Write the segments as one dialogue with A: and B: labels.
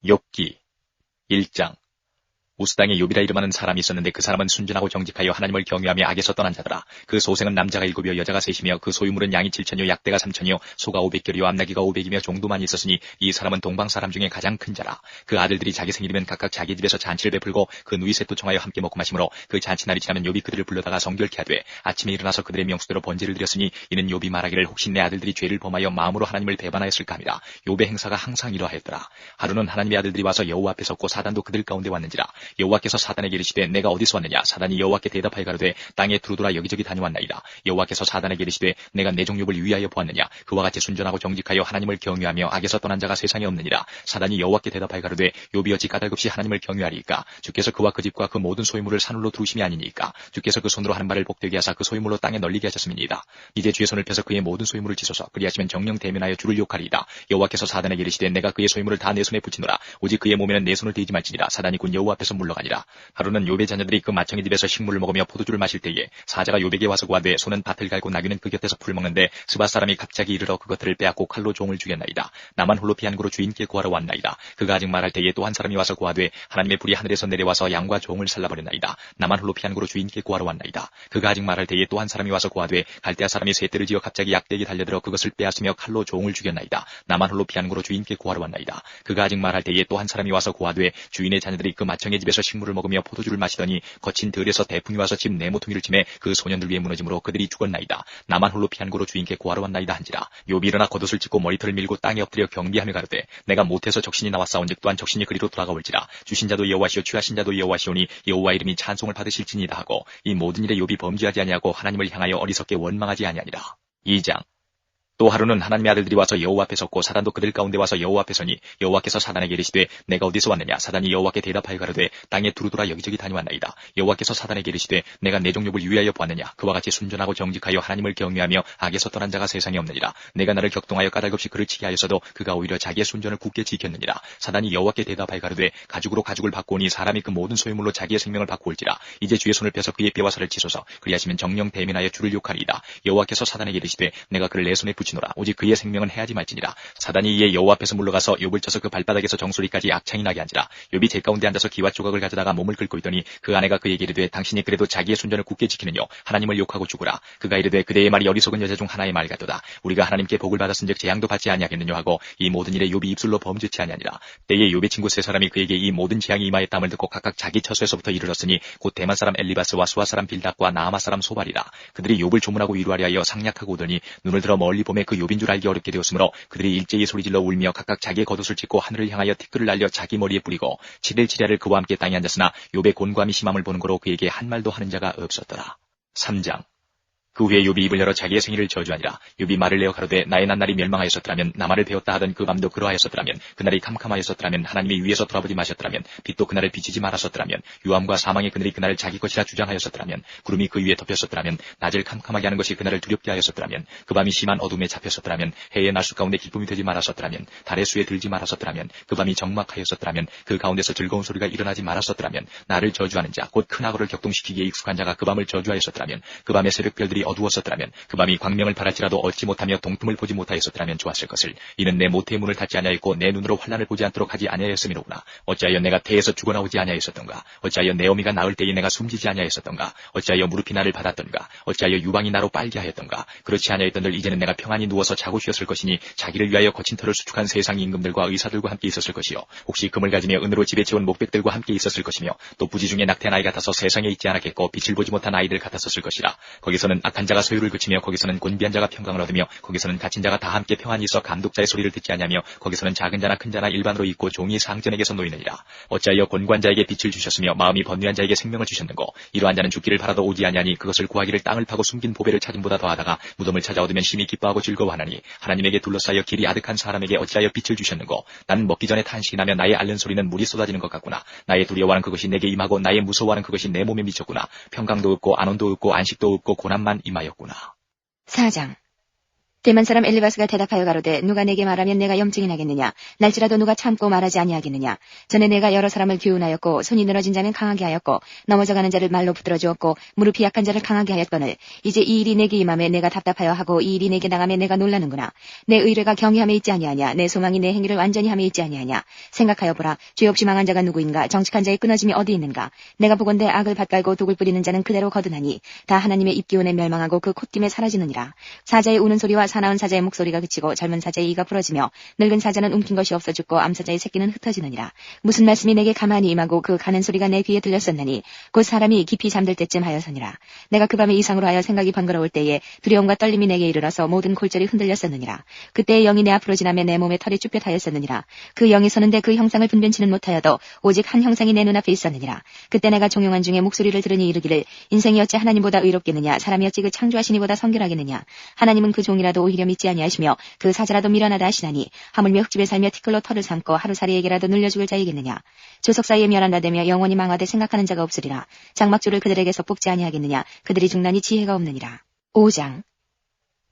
A: 욥기 1장. 우스 땅에 욥이라 이름하는 사람이 있었는데 그 사람은 순전하고 정직하여 하나님을 경외하며 악에서 떠난 자더라. 그 소생은 남자가 7이요 여자가 3이며 그 소유물은 양이 7천이요 약대가 3천이요 소가 500결이요 암나귀가 500이며 종도만 있었으니 이 사람은 동방 사람 중에 가장 큰 자라. 그 아들들이 자기 생일이면 각각 자기 집에서 잔치를 베풀고 그 누이 셋도 청하여 함께 먹고 마시므로 그 잔치날이 지나면 욥이 그들을 불러다가 성결케 하되 아침에 일어나서 그들의 명수대로 번제를 드렸으니 이는 욥이 말하기를 혹시 내 아들들이 죄를 범하여 마음으로 하나님을 배반하였을까 함이라. 욥의 행사가 항상 이러하였더라. 하루는 하나님의 아들들이 와서 여호와 앞에 섰고 사단도 그들 가운데 왔는지라. 여호와께서 사단에게 이르시되 내가 어디서 왔느냐. 사단이 여호와께 대답하여 가로되 땅에 두루두라 여기저기 다녀왔나이다. 여호와께서 사단에게 이르시되 내가 내 종 욥을 위하여 보았느냐. 그와 같이 순전하고 정직하여 하나님을 경외하며 악에서 떠난 자가 세상에 없느니라. 사단이 여호와께 대답하여 가로되 욥이 어찌 까닭없이 하나님을 경외하리이까. 주께서 그와 그 집과 그 모든 소유물을 산울로 두르심이 아니니까. 주께서 그 손으로 하는 바를 복되게 하사 그 소유물로 땅에 널리게 하셨음이니이다. 이제 주의 손을 펴서 그의 모든 소유물을 치소서. 그리하시면 정령 대면하여 주를 욕하리이다. 여호와께서 사단에게 이르시되 내가 그의 소유물을 다 내 손에 붙이노라. 오직 그의 몸에는 내 손을 대지 말지니라. 사단이 곧 여호와 앞에서 물러가니라. 하루는 욥의 자녀들이 그 맏형의 집에서 식물을 먹으며 포도주를 마실 때에 사자가 욥에게 와서 구하되 소는 밭을 갈고 나귀는 그 곁에서 풀을 먹는데 스바 사람이 갑자기 이르러 그것들을 빼앗고 칼로 종을 죽였나이다. 나만 홀로 피한 고로 주인께 구하러 왔나이다. 그가 아직 말할 때에 또 한 사람이 와서 구하되 하나님의 불이 하늘에서 내려와서 양과 종을 살라버렸나이다. 나만 홀로 피한 고로 주인께 구하러 왔나이다. 그가 아직 말할 때에 또 한 사람이 와서 구하되 갈대아 사람이 셋대를 지어 갑자기 약대기 달려들어 그것을 빼앗으며 칼로 종을 죽였나이다. 나만 홀로 피한 고로 주인께 구하러 왔나이다. 그가 아직 말할 때에 또 한 사람이 와서 구하되 주인의 자녀들이 그 맏형의 집에서 식물을 먹으며 포도주를 마시더니 거친 들에서 대풍이 와서 집 내 모퉁이를 치매 그 소년들 위에 무너짐으로 그들이 죽었나이다. 나만 홀로 피한 고로 주인께 구하러 왔나이다 한지라. 욥이 일어나 겉옷을 찢고 머리털을 밀고 땅에 엎드려 경비하며 가로되 내가 못해서 적신이 나왔사온즉 또한 적신이 그리로 돌아가올지라. 주신 자도 여호와시오 취하신 자도 여호와시오니 여호와 이름이 찬송을 받으실지니이다 하고 이 모든 일에 욥이 범죄하지 아니하고 하나님을 향하여 어리석게 원망하지 아니하니라. 2장. 또 하루는 하나님의 아들들이 와서 여호와 앞에 섰고 사단도 그들 가운데 와서 여호와 앞에 서니 여호와께서 사단에게 이르시되 내가 어디서 왔느냐. 사단이 여호와께 대답하여 가로되 땅에 두루두라 여기저기 다녀왔나이다. 여호와께서 사단에게 이르시되 내가 내 종 욥을 위하여 보았느냐. 그와 같이 순전하고 정직하여 하나님을 경외하며 악에서 떠난 자가 세상에 없느니라. 내가 나를 격동하여 까닭없이 그를 치게 하였어도 그가 오히려 자기의 순전을 굳게 지켰느니라. 사단이 여호와께 대답하여 가로되 가죽으로 가죽을 바꾸오니 사람이 그 모든 소유물로 자기의 생명을 바꾸올지라. 이제 주의 손을 펴서 그의 뼈와 살을 치소서. 그리하시면 정령 대면하여 주를 욕하리이다. 여호와께서 사단에게 이르시되 내가 그를 내 손에 붙이노라. 오직 그의 생명은 해하지 말지니라. 사단이 이에 여호와 앞에서 물러가서 욥을 쳐서 그 발바닥에서 정수리까지 악창이 나게 한지라. 욥이 제 가운데 앉아서 기와 조각을 가져다가 몸을 긁고 있더니 그 아내가 그에게 이르되 당신이 그래도 자기의 순전을 굳게 지키느뇨. 하나님을 욕하고 죽으라. 그가 이르되 그대의 말이 어리석은 여자 중 하나의 말 같도다. 우리가 하나님께 복을 받았은즉 재앙도 받지 아니하겠느뇨 하고 이 모든 일에 욥이 입술로 범죄치 아니하니라. 때에 욥의 친구 세 사람이 그에게 이 모든 재앙이 임하였다함을 듣고 각각 자기 처소에서부터 이르렀으니 곧 대만 사람 엘리바스와 수아 사람 빌닷과 나아마 사람 소발이라. 그들이 욥을 조문하고 위로하려 하여 상략하고 오더니 눈을 들어 멀리 보매 그 욥인 줄 알기 어렵게 되었으므로 그들이 일제히 소리질러 울며 각각 자기의 겉옷을 찢고 하늘을 향하여 티끌을 날려 자기 머리에 뿌리고 7일 7야를 그와 함께 땅에 앉았으나 욥의 곤고함이 심함을 보는 거로 그에게 한 말도 하는 자가 없었더라. 3장. 그 후에 욥이 입을 열어 자기의 생일을 저주하니라. 욥이 말을 내어 가로되 나의 낱날이 멸망하였었더라면 나말을 배웠다 하던 그 밤도 그러하였었더라면 그날이 캄캄하였었더라면 하나님이 위에서 돌아보지 마셨더라면 빛도 그날을 비치지 말았었더라면 유암과 사망의 그늘이 그날을 자기 것이라 주장하였었더라면 구름이 그 위에 덮였었더라면 낮을 캄캄하게 하는 것이 그날을 두렵게 하였었더라면 그 밤이 심한 어둠에 잡혔었더라면 해의 날수 가운데 기쁨이 되지 말았었더라면 달의 수에 들지 말았었더라면 그 밤이 적막하였었더라면 그 가운데서 즐거운 소리가 일어나지 말았었더라면 나를 저주하는 자 곧 큰 악어를 격동시키기에 익숙한 자가 그 밤을 저주하였었더라면 그 밤의 새벽별들이 어두웠었더라면 그 밤이 광명을 바랄지라도 얻지 못하며 동틈을 보지 못하였었더라면 좋았을 것을. 이는 내 모태의 문을 닫지 아니하였고 내 눈으로 환난을 보지 않도록 하지 아니하였음이로구나. 어찌하여 내가 태에서 죽어나오지 아니하였었던가. 어찌하여 내 어미가 낳을 때에 내가 숨지지 아니하였었던가. 어찌하여 무릎이 나를 받았던가. 어찌하여 유방이 나로 빨게 하였던가. 그렇지 아니하였던들 이제는 내가 평안히 누워서 자고 쉬었을 것이니 자기를 위하여 거친 털을 수축한 세상 임금들과 의사들과 함께 있었을 것이요 혹시 금을 가지며 은으로 집에 채운 목백들과 함께 있었을 것이며 또 부지 중에 낙태한 아이 같아서 세상에 있지 않았겠고 빛을 보지 못한 아이들 같았었을 것이라. 거기서는 악한 자가 소유를 그치며 거기서는 곤비한 자가 평강을 얻으며 거기서는 갇힌 자가 다 함께 평안히 있어 감독자의 소리를 듣지 아니하며 거기서는 작은 자나 큰 자나 일반으로 있고 종이 상전에게서 놓이느니라. 어찌하여 곤고한 자에게 빛을 주셨으며 마음이 번뇌한 자에게 생명을 주셨는고. 이러한 자는 죽기를 바라도 오지 아니하니 그것을 구하기를 땅을 파고 숨긴 보배를 찾음보다 더하다가 무덤을 찾아 얻으면 심히 기뻐하고 즐거워하나니. 하나님에게 둘러싸여 길이 아득한 사람에게 어찌하여 빛을 주셨는고. 나는 먹기 전에 탄식이 나며 나의 앓는 소리는 물이 쏟아지는 것 같구나. 나의 두려워하는 그것이 내게 임하고 나의 무서워하는 그것이 내 몸에 미쳤구나. 평강도 없고 안온도 없고 안식도 없고 고난만 임하였구나.
B: 4장. 대만 사람 엘리바스가 대답하여 가로되 누가 내게 말하면 내가 염증이 나겠느냐. 날지라도 누가 참고 말하지 아니하겠느냐. 전에 내가 여러 사람을 교훈하였고 손이 늘어진 자면 강하게 하였고 넘어져가는 자를 말로 붙들어 주었고 무릎이 약한 자를 강하게 하였거늘 이제 이 일이 내게 임함에 내가 답답하여 하고 이 일이 내게 당함에 내가 놀라는구나. 내 의뢰가 경외함에 있지 아니하냐. 내 소망이 내 행위를 완전히 함에 있지 아니하냐. 생각하여 보라. 죄 없이 망한 자가 누구인가. 정직한 자의 끊어짐이 어디 있는가. 내가 보건대 악을 밭갈고 독을 뿌리는 자는 그대로 거두나니 다 하나님의 입기운에 멸망하고 그 콧김에 사라지느니라. 사자의 우는 소리와 사나운 사자의 목소리가 그치고 젊은 사자의 이가 부러지며 늙은 사자는 움킨 것이 없어 죽고 암사자의 새끼는 흩어지느니라. 무슨 말씀이 내게 가만히 임하고 그 가는 소리가 내 귀에 들렸었나니 곧 사람이 깊이 잠들 때쯤 하여서니라. 내가 그 밤에 이상으로 하여 생각이 번거로울 때에 두려움과 떨림이 내게 이르러서 모든 골절이 흔들렸었느니라. 그때의 영이 내 앞으로 지나며 내 몸에 털이 쭈뼛하였었느니라. 그 영이 서는데 그 형상을 분변치는 못하여도 오직 한 형상이 내 눈앞에 있었느니라. 그때 내가 종용한 중에 목소리를 들으니 이르기를 인생이 어찌 하나님보다 의롭겠느냐. 사람이 어찌 그 창조하신 이보다 성결하겠느냐. 하나님은 그 종이라도 오히려 믿지 아니하시며 그 사자라도 미련하다 하시나니 하물며 흙집에 살며 티끌로 털을 삼고 하루살이에게라도 늘려 죽을 자이겠느냐. 조석 사이에 멸한다 되며 영원히 망하되 생각하는 자가 없으리라. 장막줄을 그들에게서 뽑지 아니하겠느냐. 그들이 중나니 지혜가 없느니라. 5장.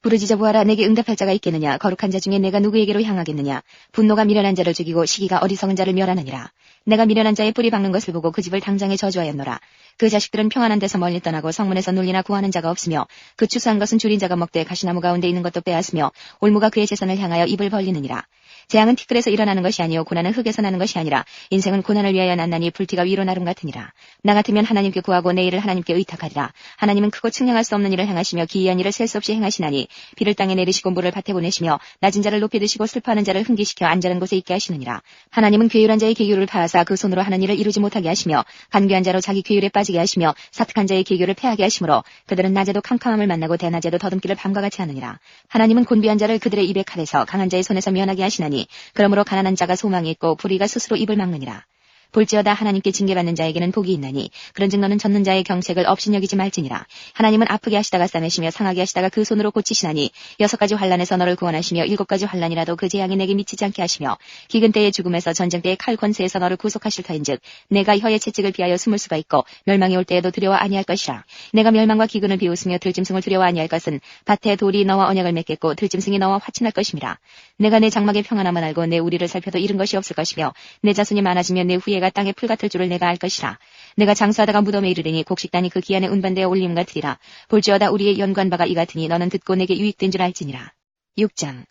B: 부르짖어 보아라. 내게 응답할 자가 있겠느냐. 거룩한 자 중에 내가 누구에게로 향하겠느냐. 분노가 미련한 자를 죽이고 시기가 어리석은 자를 멸하느니라. 내가 미련한 자의 뿌리 박는 것을 보고 그 집을 당장에 저주하였노라. 그 자식들은 평안한 데서 멀리 떠나고 성문에서 놀리나 구하는 자가 없으며 그 추수한 것은 줄인 자가 먹되 가시나무 가운데 있는 것도 빼앗으며 올무가 그의 재산을 향하여 입을 벌리느니라. 재앙은 티끌에서 일어나는 것이 아니요 고난은 흙에서 나는 것이 아니라 인생은 고난을 위하여 났나니 불티가 위로 나름 같으니라. 나 같으면 하나님께 구하고 내 일을 하나님께 의탁하리라. 하나님은 크고 측량할 수 없는 일을 행하시며 기이한 일을 셀 수 없이 행하시나니 비를 땅에 내리시고 물을 밭에 보내시며 낮은 자를 높이 드시고 슬퍼하는 자를 흥기시켜 안전한 곳에 있게 하시느니라. 하나님은 괴율한 자의 괴율을 파하사 그 손으로 하는 일을 이루지 못하게 하시며 간교한 자로 자기 괴율에 빠지게 하시며 사특한 자의 괴율을 패하게 하시므로 그들은 낮에도 캄캄함을 만나고 대낮에도 더듬기를 밤과 같이 하느니라. 하나님은 곤비한 자를 그들의 입에 칼에서 강한 자의 손에서 면하게 하시나니 그러므로 가난한 자가 소망이 있고 불의가 스스로 입을 막느니라. 볼지어다 하나님께 징계받는 자에게는 복이 있나니 그런즉 너는 젖는 자의 경책을 업신여기지 말지니라. 하나님은 아프게 하시다가 싸매시며 상하게 하시다가 그 손으로 고치시나니 6가지 환난에서 너를 구원하시며 7가지 환난이라도 그 재앙이 내게 미치지 않게 하시며 기근 때의 죽음에서 전쟁 때의 칼 권세에서 너를 구속하실 터인즉 내가 혀의 채찍을 피하여 숨을 수가 있고 멸망이 올 때에도 두려워 아니할 것이라. 내가 멸망과 기근을 비웃으며 들짐승을 두려워 아니할 것은 밭에 돌이 너와 언약을 맺겠고 들짐승이 너와 화친할 것임이라. 내가 내 장막의 평안함을 알고 내 우리를 살펴도 잃은 것이 없을 것이며 내 자손이 많아지며 내 후예가 땅에 풀 같을 줄을 내가 알 것이라. 내가 장수하다가 무덤에 이르리니 곡식단이 그 기한에 운반되어 올림 같으리라. 볼지어다 우리의 연관바가 이 같으니 너는 듣고 내게 유익된 줄 알지니라. 6장.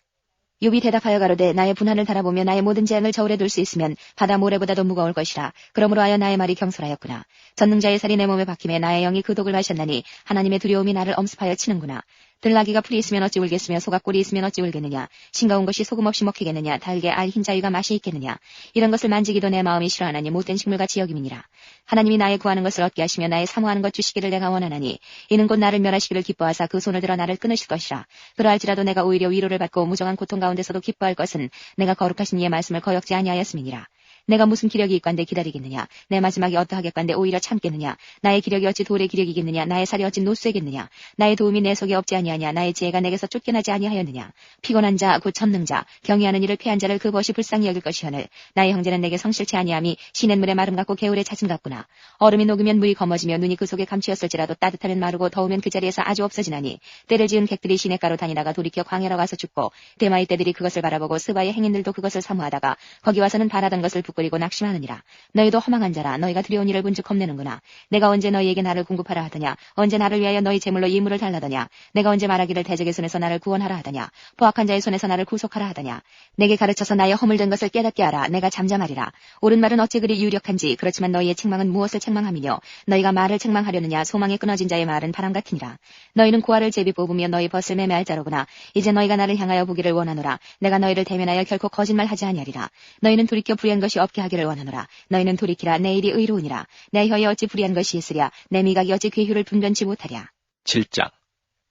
B: 욥이 대답하여 가로되 나의 분한을 달아보며 나의 모든 재앙을 저울에 둘 수 있으면 바다 모래보다도 무거울 것이라. 그러므로 하여 나의 말이 경솔하였구나. 전능자의 살이 내 몸에 박힘에 나의 영이 그 독을 마셨나니 하나님의 두려움이 나를 엄습하여 치는구나. 들나귀가 풀이 있으면 어찌 울겠으며 소가 꿀이 있으면 어찌 울겠느냐. 싱거운 것이 소금 없이 먹히겠느냐. 달게 알 흰자위가 맛이 있겠느냐. 이런 것을 만지기도 내 마음이 싫어하나니 못된 식물같이 여김이니라. 하나님이 나의 구하는 것을 얻게 하시며 나의 사모하는 것 주시기를 내가 원하나니 이는 곧 나를 멸하시기를 기뻐하사 그 손을 들어 나를 끊으실 것이라. 그러할지라도 내가 오히려 위로를 받고 무정한 고통 가운데서도 기뻐할 것은 내가 거룩하신 이의 말씀을 거역지 아니하였음이니라. 내가 무슨 기력이 있관데 기다리겠느냐. 내 마지막이 어떠하겠관데 오히려 참겠느냐. 나의 기력이 어찌 돌의 기력이겠느냐. 나의 살이 어찌 노쇠겠느냐. 나의 도움이 내 속에 없지 아니하냐. 나의 지혜가 내게서 쫓겨나지 아니하였느냐. 피곤한 자 곧 전능자 경외하는 이를 패한 자를 그 벗이 불쌍히 여길 것이오늘 나의 형제는 내게 성실치 아니함이 시냇물의 마름 같고 개울의 잦음 같구나. 얼음이 녹으면 물이 검어지며 눈이 그 속에 감추었을지라도 따뜻하면 마르고 더우면 그 자리에서 아주 없어지나니 때를 지은 객들이 시냇가로 다니다가 돌이켜 광야로 가서 죽고 대마의 떼들이 그것을 바라보고 스바의 행인들도 그것을 사모하다가 거기 와서는 바라던 것을 부끄리고 낙심하느니라. 너희도 허망한 자라. 너희가 두려운 일을 본즉 겁내는구나. 내가 언제 너희에게 나를 공급하라 하더냐. 언제 나를 위하여 너희 제물로 예물을 달라더냐. 내가 언제 말하기를 대적의 손에서 나를 구원하라 하더냐. 포악한 자의 손에서 나를 구속하라 하더냐. 내게 가르쳐서 나의 허물된 것을 깨닫게 하라. 내가 잠잠하리라. 옳은 말은 어찌 그리 유력한지. 그렇지만 너희의 책망은 무엇을 책망함이뇨. 너희가 말을 책망하려느냐. 소망에 끊어진 자의 말은 바람 같으니라. 너희는 고아를 제비 뽑으며 너희 벗을 매매할 자로구나. 이제 너희가 나를 향하여 보기를 원하노라. 내가 너희를 대면하여 결코 거짓말하지 아니하리라. 너희는 돌이켜 불의한 것이 없게 하기를 원하노라. 너희는 돌이키라. 내 일이 의로우니라. 내 혀에 어찌 불의한 것이 있으랴. 내 미각이 어찌 괴휴를 분변치 못하랴.
A: 7장.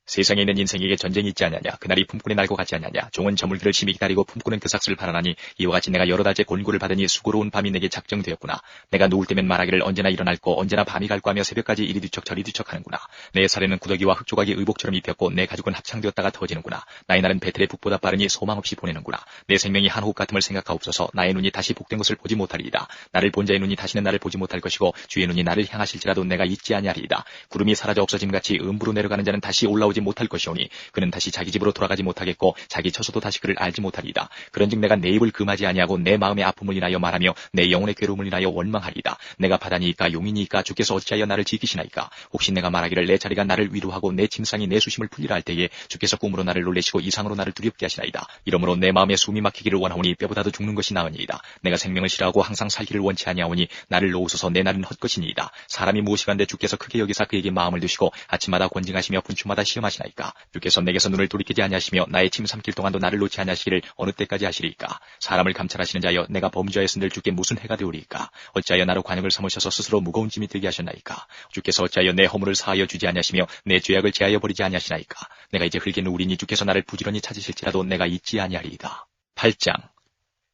A: 세상에 있는 인생에게 전쟁이 있지 않냐냐. 그날이 품꾼의 날과 같지 않냐냐. 종은 저물기를 심히 기다리고 품꾼은 그 삭슬을 바라나니 이와 같이 내가 여러 달째 곤고를 받으니 수고로운 밤이 내게 작정되었구나. 내가 누울 때면 말하기를 언제나 일어날고 언제나 밤이 갈고 하며 새벽까지 이리 뒤척 저리 뒤척 하는구나. 내 살에는 구더기와 흙조각이 의복처럼 입혔고 내 가죽은 합창되었다가 터지는구나. 나의 날은 배틀의 북보다 빠르니 소망 없이 보내는구나. 내 생명이 한 호흡 같음을 생각하옵소서. 나의 눈이 다시 복된 것을 보지 못하리이다. 나를 본 자의 눈이 다시는 나를 보지 못할 것이고 주의 눈이 나를 향하실지라도 내가 잊지 아니하리이다. 구름이 사라져 없어짐같이 음부로 내려가는 자는 다시 올라오지 알지 못할 것이오니 그는 다시 자기 집으로 돌아가지 못하겠고 자기 처소도 다시 그를 알지 못하리이다. 그런즉 내가 내 입을 금하지 아니하고 내 마음의 아픔을 인하여 말하며 내 영혼의 괴로움을 인하여 원망하리이다. 내가 바다니이까 용이니이까 주께서 어찌하여 나를 지키시나이까. 혹시 내가 말하기를 내 자리가 나를 위로하고 내 침상이 내 수심을 풀리라 할 때에 주께서 꿈으로 나를 놀래시고 이상으로 나를 두렵게 하시나이다. 이러므로 내 마음에 숨이 막히기를 원하오니 뼈보다도 죽는 것이 나으니이다. 내가 생명을 싫어하고 항상 살기를 원치 아니하오니 나를 놓으소서. 내 날은 헛것이니이다. 사람이 무엇이간데 주께서 크게 여기사 그에게 마음을 두시고 아침마다 권징하시며 분추마다 시험하시나이까. 주께서 내게서 눈을 돌이키지 아니하시며 나의 침 삼킬 동안도 나를 놓지 아니하시기를 어느 때까지 하시리이까. 사람을 감찰하시는 자여 내가 범죄하였은들 주께 무슨 해가 되오리이까. 어찌하여 나로 관역을 삼으셔서 스스로 무거운 짐이 들게 하셨나이까. 주께서 어찌하여 내 허물을 사하여 주지 아니하시며 내 죄악을 제하여 버리지 아니하시나이까. 내가 이제 흙에 누우리니 주께서 나를 부지런히 찾으실지라도 내가 잊지 아니하리이다. 8장.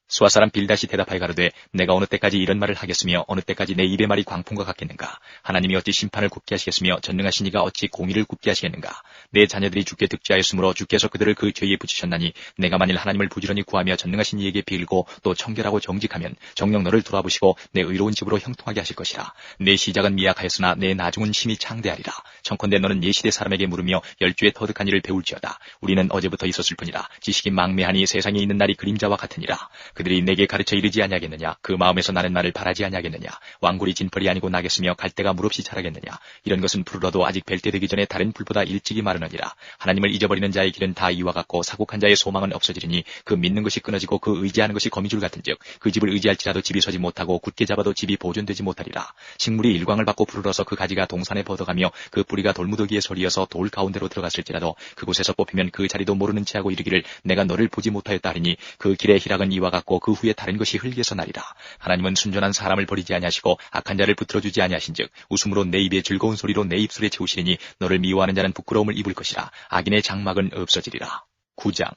A: 수아 사람 빌닷이 대답하여 가로되 내가 어느 때까지 이런 말을 하겠으며 어느 때까지 내 입의 말이 광풍과 같겠는가. 하나님이 어찌 심판을 굽게 하시겠으며 전능하신 이가 어찌 공의를 굽게 하시겠는가. 내 자녀들이 주께 득죄하였으므로 주께서 그들을 그 죄에 붙이셨나니 내가 만일 하나님을 부지런히 구하며 전능하신 이에게 빌고 또 청결하고 정직하면 정녕 너를 돌아보시고 내 의로운 집으로 형통하게 하실 것이라. 내 시작은 미약하였으나 내 나중은 심히 창대하리라. 청컨대 너는 예시대 사람에게 물으며 열주에 터득한 일을 배울지어다. 우리는 어제부터 있었을 뿐이라. 지식이 망매하니 세상에 있는 날이 그림자와 같으니라. 그들이 내게 가르쳐 이르지 아니하겠느냐. 그 마음에서 나는 말을 바라지 아니하겠느냐. 왕굴이 진펄이 아니고 나겠으며 갈대가 물없이 자라겠느냐. 이런 것은 푸르러도 아직 벨 때 되기 전에 다른 풀보다 일찍이 마르느니라. 하나님을 잊어버리는 자의 길은 다 이와 같고 사곡한 자의 소망은 없어지리니 그 믿는 것이 끊어지고 그 의지하는 것이 거미줄 같은즉 그 집을 의지할지라도 집이 서지 못하고 굳게 잡아도 집이 보존되지 못하리라. 식물이 일광을 받고 푸르러서 그 가지가 동산에 뻗어가며 그 뿌리가 돌무더기에 서리어서 돌 가운데로 들어갔을지라도 그곳에서 뽑히면 그 자리도 모르는 채 하고 이르기를 내가 너를 보지 못하였다 하리니 그 길의 희락은 이와 같고 그 후에 다른 것이 흙에서 나리라. 하나님은 순전한 사람을 버리지 아니하시고 악한 자를 붙들어주지 아니하신즉 웃음으로 내 입에 즐거운 소리로 내 입술에 채우시리니 너를 미워하는 자는 부끄러움을 입을 것이라. 악인의 장막은 없어지리라. 9장.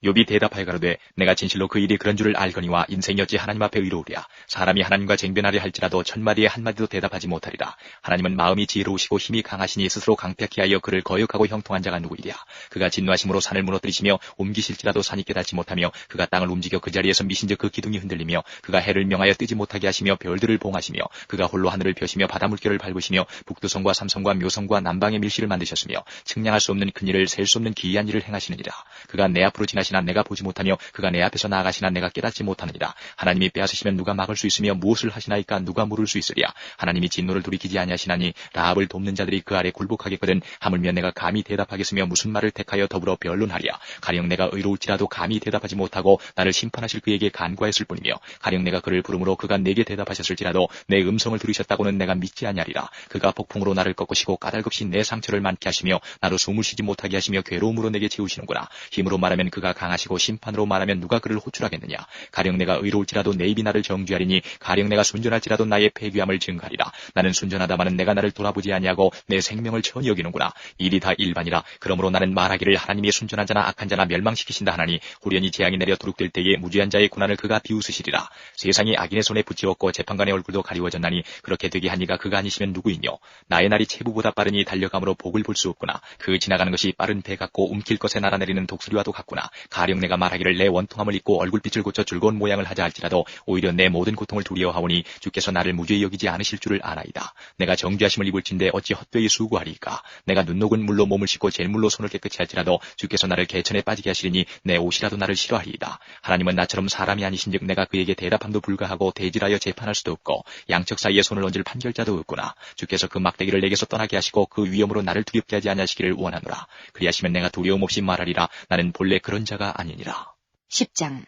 A: 욥이 대답하여 가로되 내가 진실로 그 일이 그런 줄을 알거니와 인생이 어찌 하나님 앞에 의로우랴. 사람이 하나님과 쟁변하려 할지라도 천마디에 한마디도 대답하지 못하리라. 하나님은 마음이 지혜로우시고 힘이 강하시니 스스로 강팍히 하여 그를 거역하고 형통한 자가 누구이랴. 그가 진노하심으로 산을 무너뜨리시며 옮기실지라도 산이 깨닫지 못하며 그가 땅을 움직여 그 자리에서 미신즉 그 기둥이 흔들리며 그가 해를 명하여 뜨지 못하게 하시며 별들을 봉하시며 그가 홀로 하늘을 펴시며 바다 물결을 밟으시며 북두성과 삼성과 묘성과 남방의 밀실을 만드셨으며 측량할 수 없는 큰 일을 셀 수 없는 기이한 일을 행하시느니라. 그가 내 앞으로 지나시나 내가 보지 못하며 그가 내 앞에서 나아가시나 내가 깨닫지 못하느니라. 하나님이 빼앗으시면 누가 막을 수 있으며 무엇을 하시나이까 누가 물을 수 있으랴. 하나님이 진노를 돌이키지 아니하시나니 라합을 돕는 자들이 그 아래 굴복하겠거든. 하물며 내가 감히 대답하겠으며 무슨 말을 택하여 더불어 변론하랴. 가령 내가 의로울지라도 감히 대답하지 못하고 나를 심판하실 그에게 간구하였을 뿐이며 가령 내가 그를 부르므로 그가 내게 대답하셨을지라도 내 음성을 들으셨다고는 내가 믿지 아니하리라. 그가 폭풍으로 나를 꺾으시고 까닭없이 내 상처를 많게 하시며 나로 숨을 쉬지 못하게 하시며 괴로움으로 내게 채우시는구나. 힘으로 말하면 그가 강하시고 심판으로 말하면 누가 그를 호출하겠느냐. 가령 내가 의로울지라도 내 입이 나를 정죄하리니 가령 내가 순전할지라도 나의 폐귀함을 증가하리라. 나는 순전하다마는 내가 나를 돌아보지 아니하고 내 생명을 천히 여기는구나. 일이 다 일반이라. 그러므로 나는 말하기를 하나님이 순전한 자나 악한 자나 멸망시키신다 하나니 후련히 재앙이 내려 두룩될 때에 무죄한 자의 고난을 그가 비웃으시리라. 세상이 악인의 손에 붙이었고 재판관의 얼굴도 가리워졌나니 그렇게 되게 하니가 그가 아니시면 누구이뇨. 나의 날이 체부보다 빠르니 달려감으로 복을 볼 수 없구나. 그 지나가는 것이 빠른 배 같고 움킬 것에 날아내리는 독수리와도 같구나. 가령 내가 말하기를 내 원통함을 잊고 얼굴빛을 고쳐 즐거운 모양을 하자 할지라도 오히려 내 모든 고통을 두려워하오니 주께서 나를 무죄히 여기지 않으실 줄을 아나이다. 내가 정죄하심을 입을진데 어찌 헛되이 수고하리이까. 내가 눈 녹은 물로 몸을 씻고 잿물로 손을 깨끗이 할지라도 주께서 나를 개천에 빠지게 하시리니 내 옷이라도 나를 싫어하리이다. 하나님은 나처럼 사람이 아니신즉 내가 그에게 대답함도 불가하고 대질하여 재판할 수도 없고 양측 사이에 손을 얹을 판결자도 없구나. 주께서 그 막대기를 내게서 떠나게 하시고 그 위엄으로 나를 두렵게 하지 아니하시기를 원하노라. 그리하시면 내가 두려움 없이 말하리라. 나는 본래 그런 자가 아니니라.
B: 10장.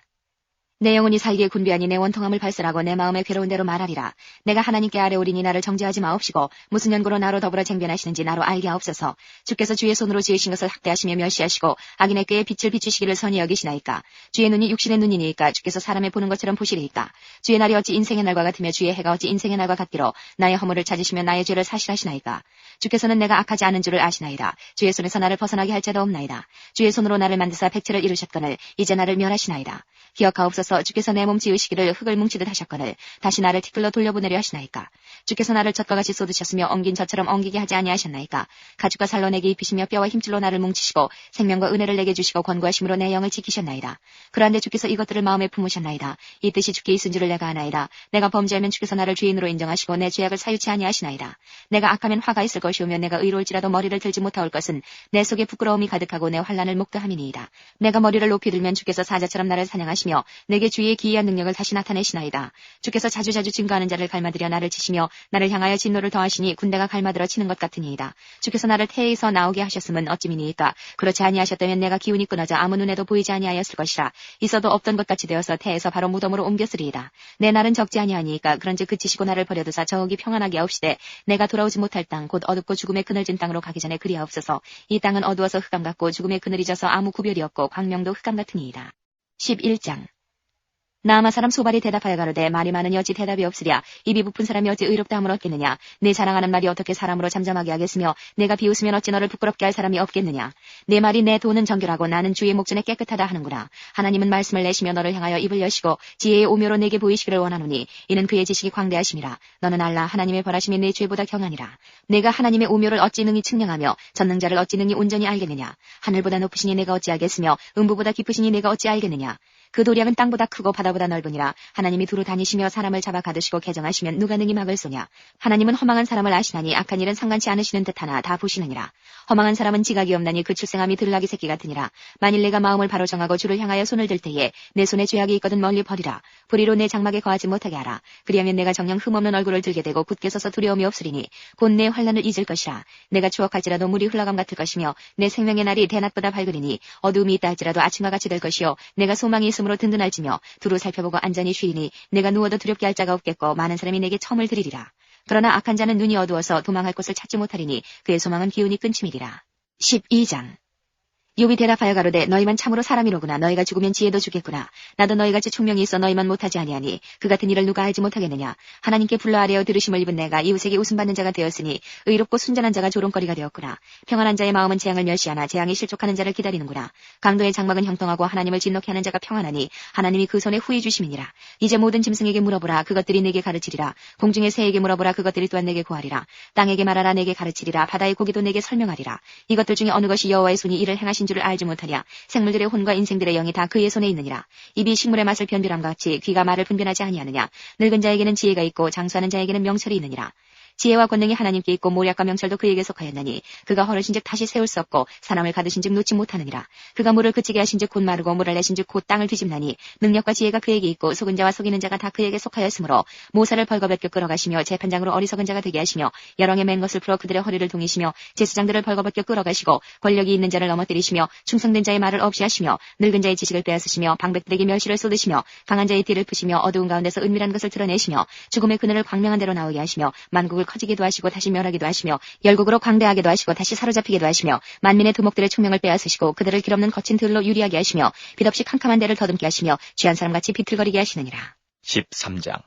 B: 내 영혼이 살기에 군비하니 내 원통함을 발설하고 내 마음에 괴로운 대로 말하리라. 내가 하나님께 아뢰오리니 나를 정죄하지 마옵시고 무슨 연고로 나로 더불어 쟁변하시는지 나로 알게 하옵소서. 주께서 주의 손으로 지으신 것을 학대하시며 멸시하시고 악인의 꾀에 빛을 비추시기를 선히 여기시나이까. 주의 눈이 육신의 눈이니이까 주께서 사람의 보는 것처럼 보시리이까. 주의 날이 어찌 인생의 날과 같으며 주의 해가 어찌 인생의 날과 같기로 나의 허물을 찾으시며 나의 죄를 사실하시나이까. 주께서는 내가 악하지 않은 줄을 아시나이다. 주의 손에서 나를 벗어나게 할 자도 없나이다. 주의 손으로 나를 만드사 백체를 이루셨거늘 이제 나를 멸하시나이다. 기억하옵소서. 여호와께서 주께서 내 몸 지으시기를 흙을 뭉치듯 하셨거늘 다시 나를 티끌로 돌려보내려 하시나이까. 주께서 나를 젖과 같이 쏟으셨으며 엉긴 젖처럼 엉기게 하지 아니하셨나이까. 가죽과 살로 내게 입히시며 뼈와 힘줄로 나를 뭉치시고 생명과 은혜를 내게 주시고 권고하심으로 내 영을 지키셨나이다. 그러한데 주께서 이것들을 마음에 품으셨나이다. 이 뜻이 주께 있은 줄을 내가 아나이다. 내가 범죄하면 주께서 나를 죄인으로 인정하시고 내 죄악을 사유치 아니하시나이다. 내가 악하면 화가 있을 것이오며 내가 의로울지라도 머리를 들지 못하올 것은 내 속에 부끄러움이 가득하고 내 환난을 목도함이니이다. 내가 머리를 높이 들면 주께서 사자처럼 나를 사냥하시며 내게 주의 기이한 능력을 다시 나타내시나이다. 주께서 자주자주 증거하는 자를 갈마들여 나를 치시며 나를 향하여 진노를 더하시니 군대가 갈마들어 치는 것 같으니이다. 주께서 나를 태에서 나오게 하셨음은 어찌미니이까. 그렇지 아니하셨다면 내가 기운이 끊어져 아무 눈에도 보이지 아니하였을 것이라. 있어도 없던 것 같이 되어서 태에서 바로 무덤으로 옮겼으리이다. 내 날은 적지 아니하니이까. 그런즉 그치시고 나를 버려두사 저기 평안하게 하옵시되 내가 돌아오지 못할 땅 곧 어둡고 죽음의 그늘진 땅으로 가기 전에 그리하옵소서. 이 땅은 어두워서 흑암 같고 죽음의 그늘이 져서 아무 구별이 없고 광명도 흑암 같으니이다. 11장 나아마 사람 소발이 대답하여 가로되 말이 많으니 어찌 대답이 없으랴. 입이 부푼 사람이 어찌 의롭다 함을 얻겠느냐. 내 자랑하는 말이 어떻게 사람으로 잠잠하게 하겠으며 내가 비웃으면 어찌 너를 부끄럽게 할 사람이 없겠느냐. 내 말이 내 돈은 정결하고 나는 주의 목전에 깨끗하다 하는구나. 하나님은 말씀을 내시며 너를 향하여 입을 여시고 지혜의 오묘로 내게 보이시기를 원하노니 이는 그의 지식이 광대하심이라. 너는 알라. 하나님의 벌하심이 내 죄보다 경하니라. 내가 하나님의 오묘를 어찌 능히 측량하며 전능자를 어찌 능히 온전히 알겠느냐. 하늘보다 높으시니 내가 어찌 알겠으며 음부보다 깊으시니 내가 어찌 알겠느냐. 그 도량은 땅보다 크고 바다보다 넓으니라. 하나님이 두루 다니시며 사람을 잡아 가두시고 개정하시면 누가 능히 막을 소냐. 하나님은 허망한 사람을 아시나니 악한 일은 상관치 않으시는 듯하나 다 보시느니라. 허망한 사람은 지각이 없나니 그 출생함이 들락이 새끼 같으니라. 만일 내가 마음을 바로 정하고 주를 향하여 손을 들 때에 내 손에 죄악이 있거든 멀리 버리라. 불의로 내 장막에 거하지 못하게 하라. 그리하면 내가 정녕 흠없는 얼굴을 들게 되고 굳게 서서 두려움이 없으리니 곧 내 환난을 잊을 것이라. 내가 추억할지라도 물이 흘러감 같을 것이며 내 생명의 날이 대낮보다 밝으리니 어두움이 있다 할지라도 아침과 같이 될 것이요 내가 소망이 있음으로 든든할지며 두루 살펴보고 안전히 쉬리니 내가 누워도 두렵게 할 자가 없겠고 많은 사람이 내게 첨을 들이리라. 그러나 악한 자는 눈이 어두워서 도망할 곳을 찾지 못하리니 그의 소망은 기운이 끊침이리라. 12장 욥이 대답하여 가로되 너희만 참으로 사람이로구나. 너희가 죽으면 지혜도 주겠구나. 나도 너희같이 총명이 있어 너희만 못하지 아니하니 그 같은 일을 누가 알지 못하겠느냐. 하나님께 불러 아뢰어 들으심을 입은 내가 이웃에게 웃음받는 자가 되었으니 의롭고 순전한 자가 조롱거리가 되었구나. 평안한 자의 마음은 재앙을 멸시하나 재앙이 실족하는 자를 기다리는구나. 강도의 장막은 형통하고 하나님을 진노케 하는 자가 평안하니 하나님이 그 손에 후히 주심이니라. 이제 모든 짐승에게 물어보라. 그것들이 내게 가르치리라. 공중의 새에게 물어보라. 그것들이 또한 내게 구하리라. 땅에게 말하라. 내게 가르치리라. 바다의 고기도 내게 설명하리라. 이것들 중에 어느 것이 여호와의 손이 이를 행하신 줄을 알지 못하랴. 생물들의 혼과 인생들의 영이 다 그의 손에 있느니라. 입이 식물의 맛을 변별함과 같이 귀가 말을 분별하지 아니하느냐. 늙은 자에게는 지혜가 있고 장수하는 자에게는 명철이 있느니라. 지혜와 권능이 하나님께 있고 모략과 명철도 그에게 속하였나니 그가 허르신즉 다시 세울 수 없고 사람을 가두신즉 놓지 못하느니라. 그가 물을 그치게 하신즉 곧 마르고 물을 내신즉 곧 땅을 뒤집나니 능력과 지혜가 그에게 있고 속은 자와 속이는 자가 다 그에게 속하였으므로 모사를 벌거벗겨 끌어가시며 재판장으로 어리석은 자가 되게 하시며 여렁에 맨 것을 풀어 그들의 허리를 동이시며 제사장들을 벌거벗겨 끌어가시고 권력이 있는 자를 넘어뜨리시며 충성된 자의 말을 없이 하시며 늙은 자의 지식을 빼앗으시며 방백들에게 멸시를 쏟으시며 강한 자의 뒤를 푸시며 어두운 가운데서 은밀한 것을 드러내시며 죽음의 그늘을 광명한 대로 나오게 하시며 만국을 커지기도 하시고 다시 멸하기도 하시며 열국으로 광대하게도 하시고 다시 사로잡히게도 하시며 만민의 두목들의 총명을 빼앗으시고 그들을 길없는 거친 들로 유리하게 하시며 빛없이 캄캄한 데를 더듬게 하시며 취한 사람같이 비틀거리게 하시느니라.
A: 13장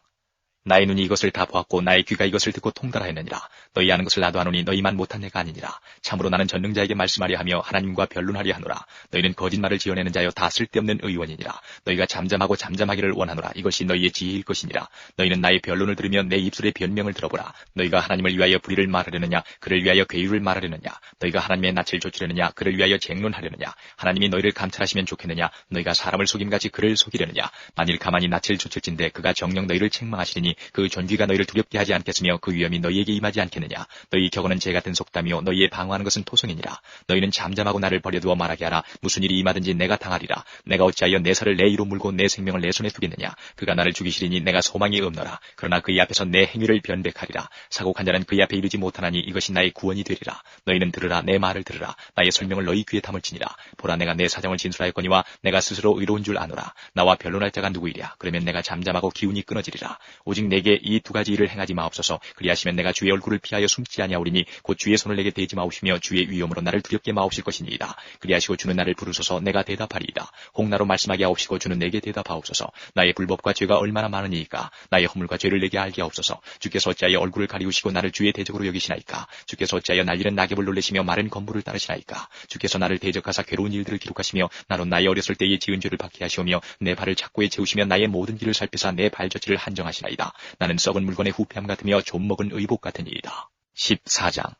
A: 나의 눈이 이것을 다 보았고 나의 귀가 이것을 듣고 통달하였느니라. 너희 아는 것을 나도 아노니 너희만 못한 내가 아니니라. 참으로 나는 전능자에게 말씀하려 하며 하나님과 변론하려 하노라. 너희는 거짓말을 지어내는 자여 다 쓸데없는 의원이니라. 너희가 잠잠하고 잠잠하기를 원하노라. 이것이 너희의 지혜일 것이니라. 너희는 나의 변론을 들으며 내 입술의 변명을 들어보라. 너희가 하나님을 위하여 불의를 말하려느냐 그를 위하여 괴유를 말하려느냐. 너희가 하나님의 낯을 좇으려느냐 그를 위하여 쟁론하려느냐. 하나님이 너희를 감찰하시면 좋겠느냐. 너희가 사람을 속임같이 그를 속이려느냐. 만일 가만히 낯을 좇을진대 그가 정녕 너희를 책망하시리니 그 존귀가 너희를 두렵게 하지 않겠으며 그 위엄이 너희에게 임하지 않겠느냐. 너희 격언은 재 같은 속담이요 너희의 방어하는 것은 토성이니라. 너희는 잠잠하고 나를 버려두어 말하게 하라. 무슨 일이 임하든지 내가 당하리라. 내가 어찌하여 내 살을 내 이로 물고 내 생명을 내 손에 두겠느냐. 그가 나를 죽이시리니 내가 소망이 없노라. 그러나 그의 앞에서 내 행위를 변백하리라. 사곡한 자는 그의 앞에 이르지 못하나니 이것이 나의 구원이 되리라. 너희는 들으라. 내 말을 들으라. 나의 설명을 너희 귀에 담을지니라. 보라 내가 내 사정을 진술하였거니와 내가 스스로 의로운 줄 아노라. 나와 변론할 자가 누구이랴. 그러면 내가 잠잠하고 기운이 끊어지리라. 오직 오직 내게 이 두 가지 일을 행하지 마옵소서. 그리하시면 내가 주의 얼굴을 피하여 숨지 아니하오리니 곧 주의 손을 내게 대지 마옵시며 주의 위엄으로 나를 두렵게 마옵실 것이니이다. 그리하시고 주는 나를 부르소서. 내가 대답하리이다. 홍나로 말씀하게 하옵시고 주는 내게 대답하옵소서. 나의 불법과 죄가 얼마나 많으니이까. 나의 허물과 죄를 내게 알게 하옵소서. 주께서 어찌하여 얼굴을 가리우시고 나를 주의 대적으로 여기시나이까. 주께서 어찌하여 날리는 낙엽을 놀래시며 마른 건물을 따르시나이까. 주께서 나를 대적하사 괴로운 일들을 기록하시며 나로 나의 어렸을 때의 지은 죄를 받게 하시오며 내 발을 착고에 채우시며 나의 모든 길을 살피사 내 발저치를 한정하시나이다. 나는 썩은 물건의 후패함 같으며 좀 먹은 의복 같으니이다. 14장.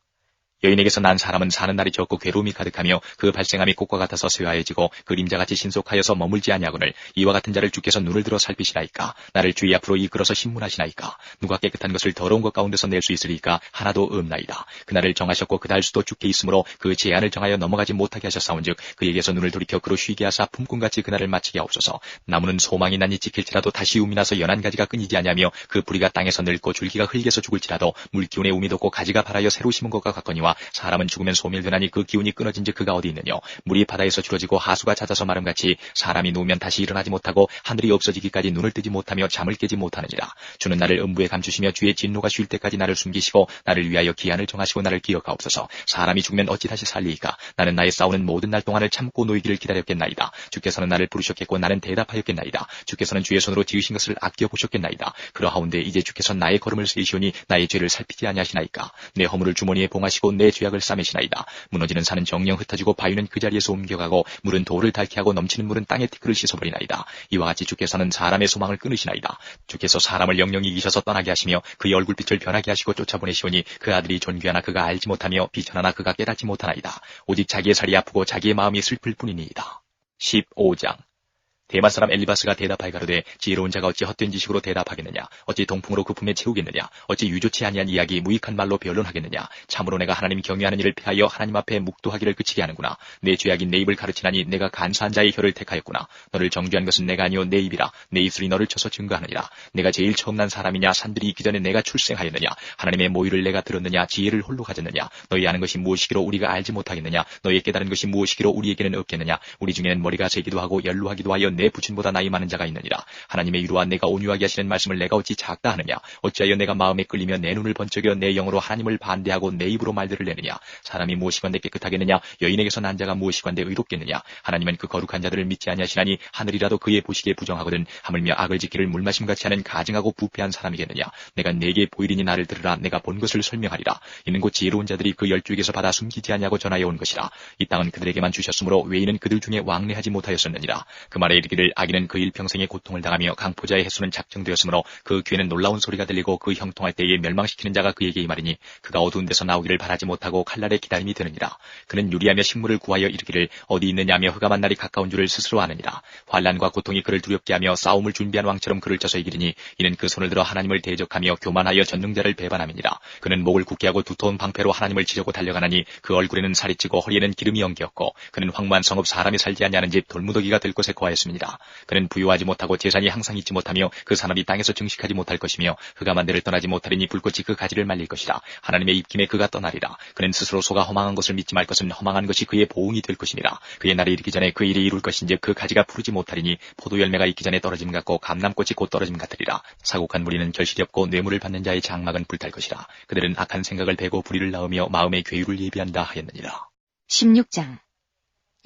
A: 여인에게서 난 사람은 사는 날이 적고 괴로움이 가득하며 그 발생함이 꽃과 같아서 쇠하여지고 그림자같이 신속하여서 머물지 아니하거늘 이와 같은 자를 주께서 눈을 들어 살피시나이까. 나를 주의 앞으로 이끌어서 신문하시나이까. 누가 깨끗한 것을 더러운 것 가운데서 낼 수 있으리까. 하나도 없나이다. 그날을 정하셨고 그 달수도 주께 있으므로 그 제한을 정하여 넘어가지 못하게 하셨사온즉 그에게서 눈을 돌이켜 그로 쉬게 하사 품꾼같이 그날을 마치게 하옵소서. 나무는 소망이 난이 지킬지라도 다시 움이 나서 연한 가지가 끊이지 아니하며 그 뿌리가 땅에서 늙고 줄기가 흙에서 죽을지라도 물기운에 움이 돋고 가지가 발하여 새로 심은 것과 같거니와 사람은 죽으면 소멸되나니 그 기운이 끊어진즉 그가 어디 있느냐. 물이 바다에서 줄어지고 하수가 잦아서 마름같이 사람이 누우면 다시 일어나지 못하고 하늘이 없어지기까지 눈을 뜨지 못하며 잠을 깨지 못하느니라. 주는 나를 음부에 감추시며 주의 진노가 쉴 때까지 나를 숨기시고 나를 위하여 기한을 정하시고 나를 기억하옵소서. 사람이 죽으면 어찌 다시 살리이까. 나는 나의 싸우는 모든 날 동안을 참고 놓이기를 기다렸겠나이다. 주께서는 나를 부르셨겠고 나는 대답하였겠나이다. 주께서는 주의 손으로 지으신 것을 아껴보셨겠나이다. 그러하온데 이제 주께서 나의 걸음을 세시오니 나의 죄를 살피지 아니하시나이까. 내 허물을 주머니에 봉하시고 내 죄악을 싸매시나이다. 무너지는 산은 정령 흩어지고 바위는 그 자리에서 옮겨가고 물은 돌을 닳게 하고 넘치는 물은 땅의 티끌을 씻어버리나이다. 이와 같이 주께서는 사람의 소망을 끊으시나이다. 주께서 사람을 영영 이기셔서 떠나게 하시며 그의 얼굴빛을 변하게 하시고 쫓아보내시오니 그 아들이 존귀하나 그가 알지 못하며 비천하나 그가 깨닫지 못하나이다. 오직 자기의 살이 아프고 자기의 마음이 슬플 뿐이니이다. 15장. 대만 사람 엘리바스가 대답하여 가로되 지혜로운 자가 어찌 헛된 지식으로 대답하겠느냐. 어찌 동풍으로 그 품에 채우겠느냐. 어찌 유조치 아니한 이야기 무익한 말로 변론하겠느냐. 참으로 내가 하나님 경외하는 일을 피하여 하나님 앞에 묵도하기를 그치게 하는구나. 내 죄악인 내 입을 가르치나니 내가 간사한 자의 혀를 택하였구나. 너를 정죄한 것은 내가 아니오 내 입이라. 내 입술이 너를 쳐서 증거하느니라. 내가 제일 처음 난 사람이냐. 산들이 있기 전에 내가 출생하였느냐. 하나님의 모의를 내가 들었느냐. 지혜를 홀로 가졌느냐. 너희 아는 것이 무엇이기로 우리가 알지 못하겠느냐. 너희 깨달은 것이 무엇이기로 우리에게는 없겠느냐. 우리 중에는 머리가 세기도 하고 연루하기도 하여 내 부친보다 나이 많은 자가 있느니라. 하나님의 위로와 내가 온유하게 하시는 말씀을 내가 어찌 작다 하느냐. 어찌하여 내가 마음에 끌리며 내 눈을 번쩍여 내 영으로 하나님을 반대하고 내 입으로 말들을 내느냐. 사람이 무엇이건대 깨끗하겠느냐. 여인에게서 난 자가 무엇이건대 의롭겠느냐. 하나님은 그 거룩한 자들을 믿지 아니하시나니 하늘이라도 그의 보시기에 부정하거든. 하물며 악을 지키를 물마심같이 하는 가증하고 부패한 사람이겠느냐. 내가 네게 보이리니 나를 들으라. 내가 본 것을 설명하리라. 이는 곧 지혜로운 자들이 그 열주에게서 받아 숨기지 아니하고 전하여 온 것이라. 이 땅은 그들에게만 주셨으므로 외인은 그들 중에 왕래하지 못하였었느니라. 그 말에 이르기를 악인은 그 일평생의 고통을 당하며 강포자의 횟수는 작정되었으므로 그 귀에는 놀라운 소리가 들리고 그 형통할 때에 멸망시키는 자가 그에게 임하리니 그가 어두운 데서 나오기를 바라지 못하고 칼날의 기다림이 되느니라. 그는 유리하며 식물을 구하여 이르기를 어디 있느냐며 흑암한 날이 가까운 줄을 스스로 아느니라. 환난과 고통이 그를 두렵게 하며 싸움을 준비한 왕처럼 그를 쳐서 이기리니 이는 그 손을 들어 하나님을 대적하며 교만하여 전능자를 배반함이니라. 그는 목을 굳게 하고 두터운 방패로 하나님을 치려고 달려가나니 그 얼굴에는 살이 찌고 허리에는 기름이 엉겼고 그는 황무한 성읍 사람이 살지 아니하는 집 돌무더기가 될 곳에 거하였습니다. 그는 부유하지 못하고 재산이 항상 있지 못하며 그 산업이 땅에서 증식하지 못할 것이며 흑암한 데를 떠나지 못하리니 불꽃이 그 가지를 말릴 것이라. 하나님의 입김에 그가 떠나리라. 그는 스스로 속아 허망한 것을 믿지 말 것은 허망한 것이 그의 보응이 될 것이니라. 그의 날이 이르기 전에 그 일이 이룰 것인즉 그 가지가 푸르지 못하리니 포도 열매가 있기 전에 떨어짐 같고 감람꽃이 곧 떨어짐 같으리라. 사곡한 무리는 결실이 없고 뇌물을 받는 자의 장막은 불탈 것이라. 그들은 악한 생각을 베고 불의를 낳으며 마음의 괴유를 예비한다 하였느니라.
B: 16장.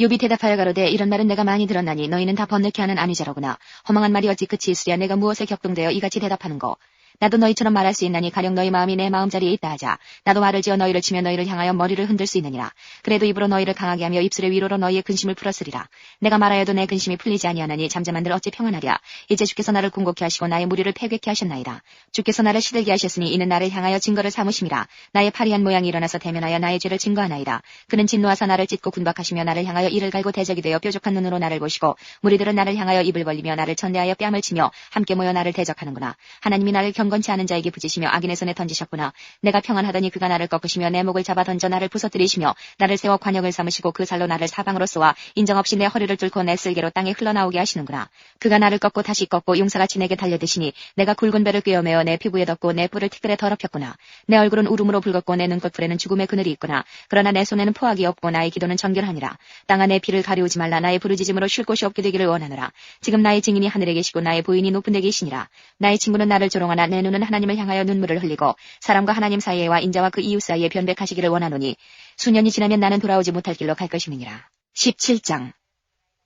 B: 욥이 대답하여 가로되 이런 말은 내가 많이 들었나니 너희는 다 번뇌케 하는 아니자로구나. 허망한 말이 어찌 끝이 있으랴. 내가 무엇에 격동되어 이같이 대답하는 거. 나도 너희처럼 말할 수 있나니 가령 너희 마음이 내 마음자리에 있다 하자. 나도 말을 지어 너희를 치며 너희를 향하여 머리를 흔들 수 있느니라. 그래도 입으로 너희를 강하게 하며 입술의 위로로 너희의 근심을 풀었으리라. 내가 말하여도 내 근심이 풀리지 아니하나니 잠잠한들 어찌 평안하랴. 이제 주께서 나를 궁곡케 하시고 나의 무리를 패괴케 하셨나이다. 주께서 나를 시들게 하셨으니 이는 나를 향하여 증거를 삼으심이라. 나의 파리한 모양이 일어나서 대면하여 나의 죄를 증거하나이다. 그는 진노하사 나를 찢고 군박하시며 나를 향하여 이를 갈고 대적이 되어 뾰족한 눈으로 나를 보시고 무리들은 나를 향하여 입을 벌리며 나를 천대하여 뺨을 치며 함께 모여 나를 대적하는구나. 하나님이 나를 경건치 않은 자에게 부지시며 악인의 손에 던지셨구나. 내가 평안하더니 그가 나를 꺾으시며 내 목을 잡아 던져 나를 부서뜨리시며 나를 세워 관역을 삼으시고 그 살로 나를 사방으로 쏘아 인정없이 내 허리를 뚫고 내 쓸개로 땅에 흘러나오게 하시는구나. 그가 나를 꺾고 다시 꺾고 용사같이 내게 달려드시니 내가 굵은 배를 꿰어매어 내 피부에 덮고 내 뿔을 티끌에 더럽혔구나. 내 얼굴은 울음으로 붉었고 내 눈꺼풀에는 죽음의 그늘이 있구나. 그러나 내 손에는 포악이 없고 나의 기도는 정결하니라. 땅아 내 피를 가리우지 말라. 나의 부르짖음으로 쉴 곳이 없게 되기를 원하노라. 지금 나의 증인이 하늘에 계시고 나의 부인이 높은 데 계시니라. 나의 친구는 나를 조롱하나 내 내 눈은 하나님을 향하여 눈물을 흘리고 사람과 하나님 사이에와 인자와 그 이웃 사이에 변백하시기를 원하노니 수년이 지나면 나는 돌아오지 못할 길로 갈 것임이니라. 17장.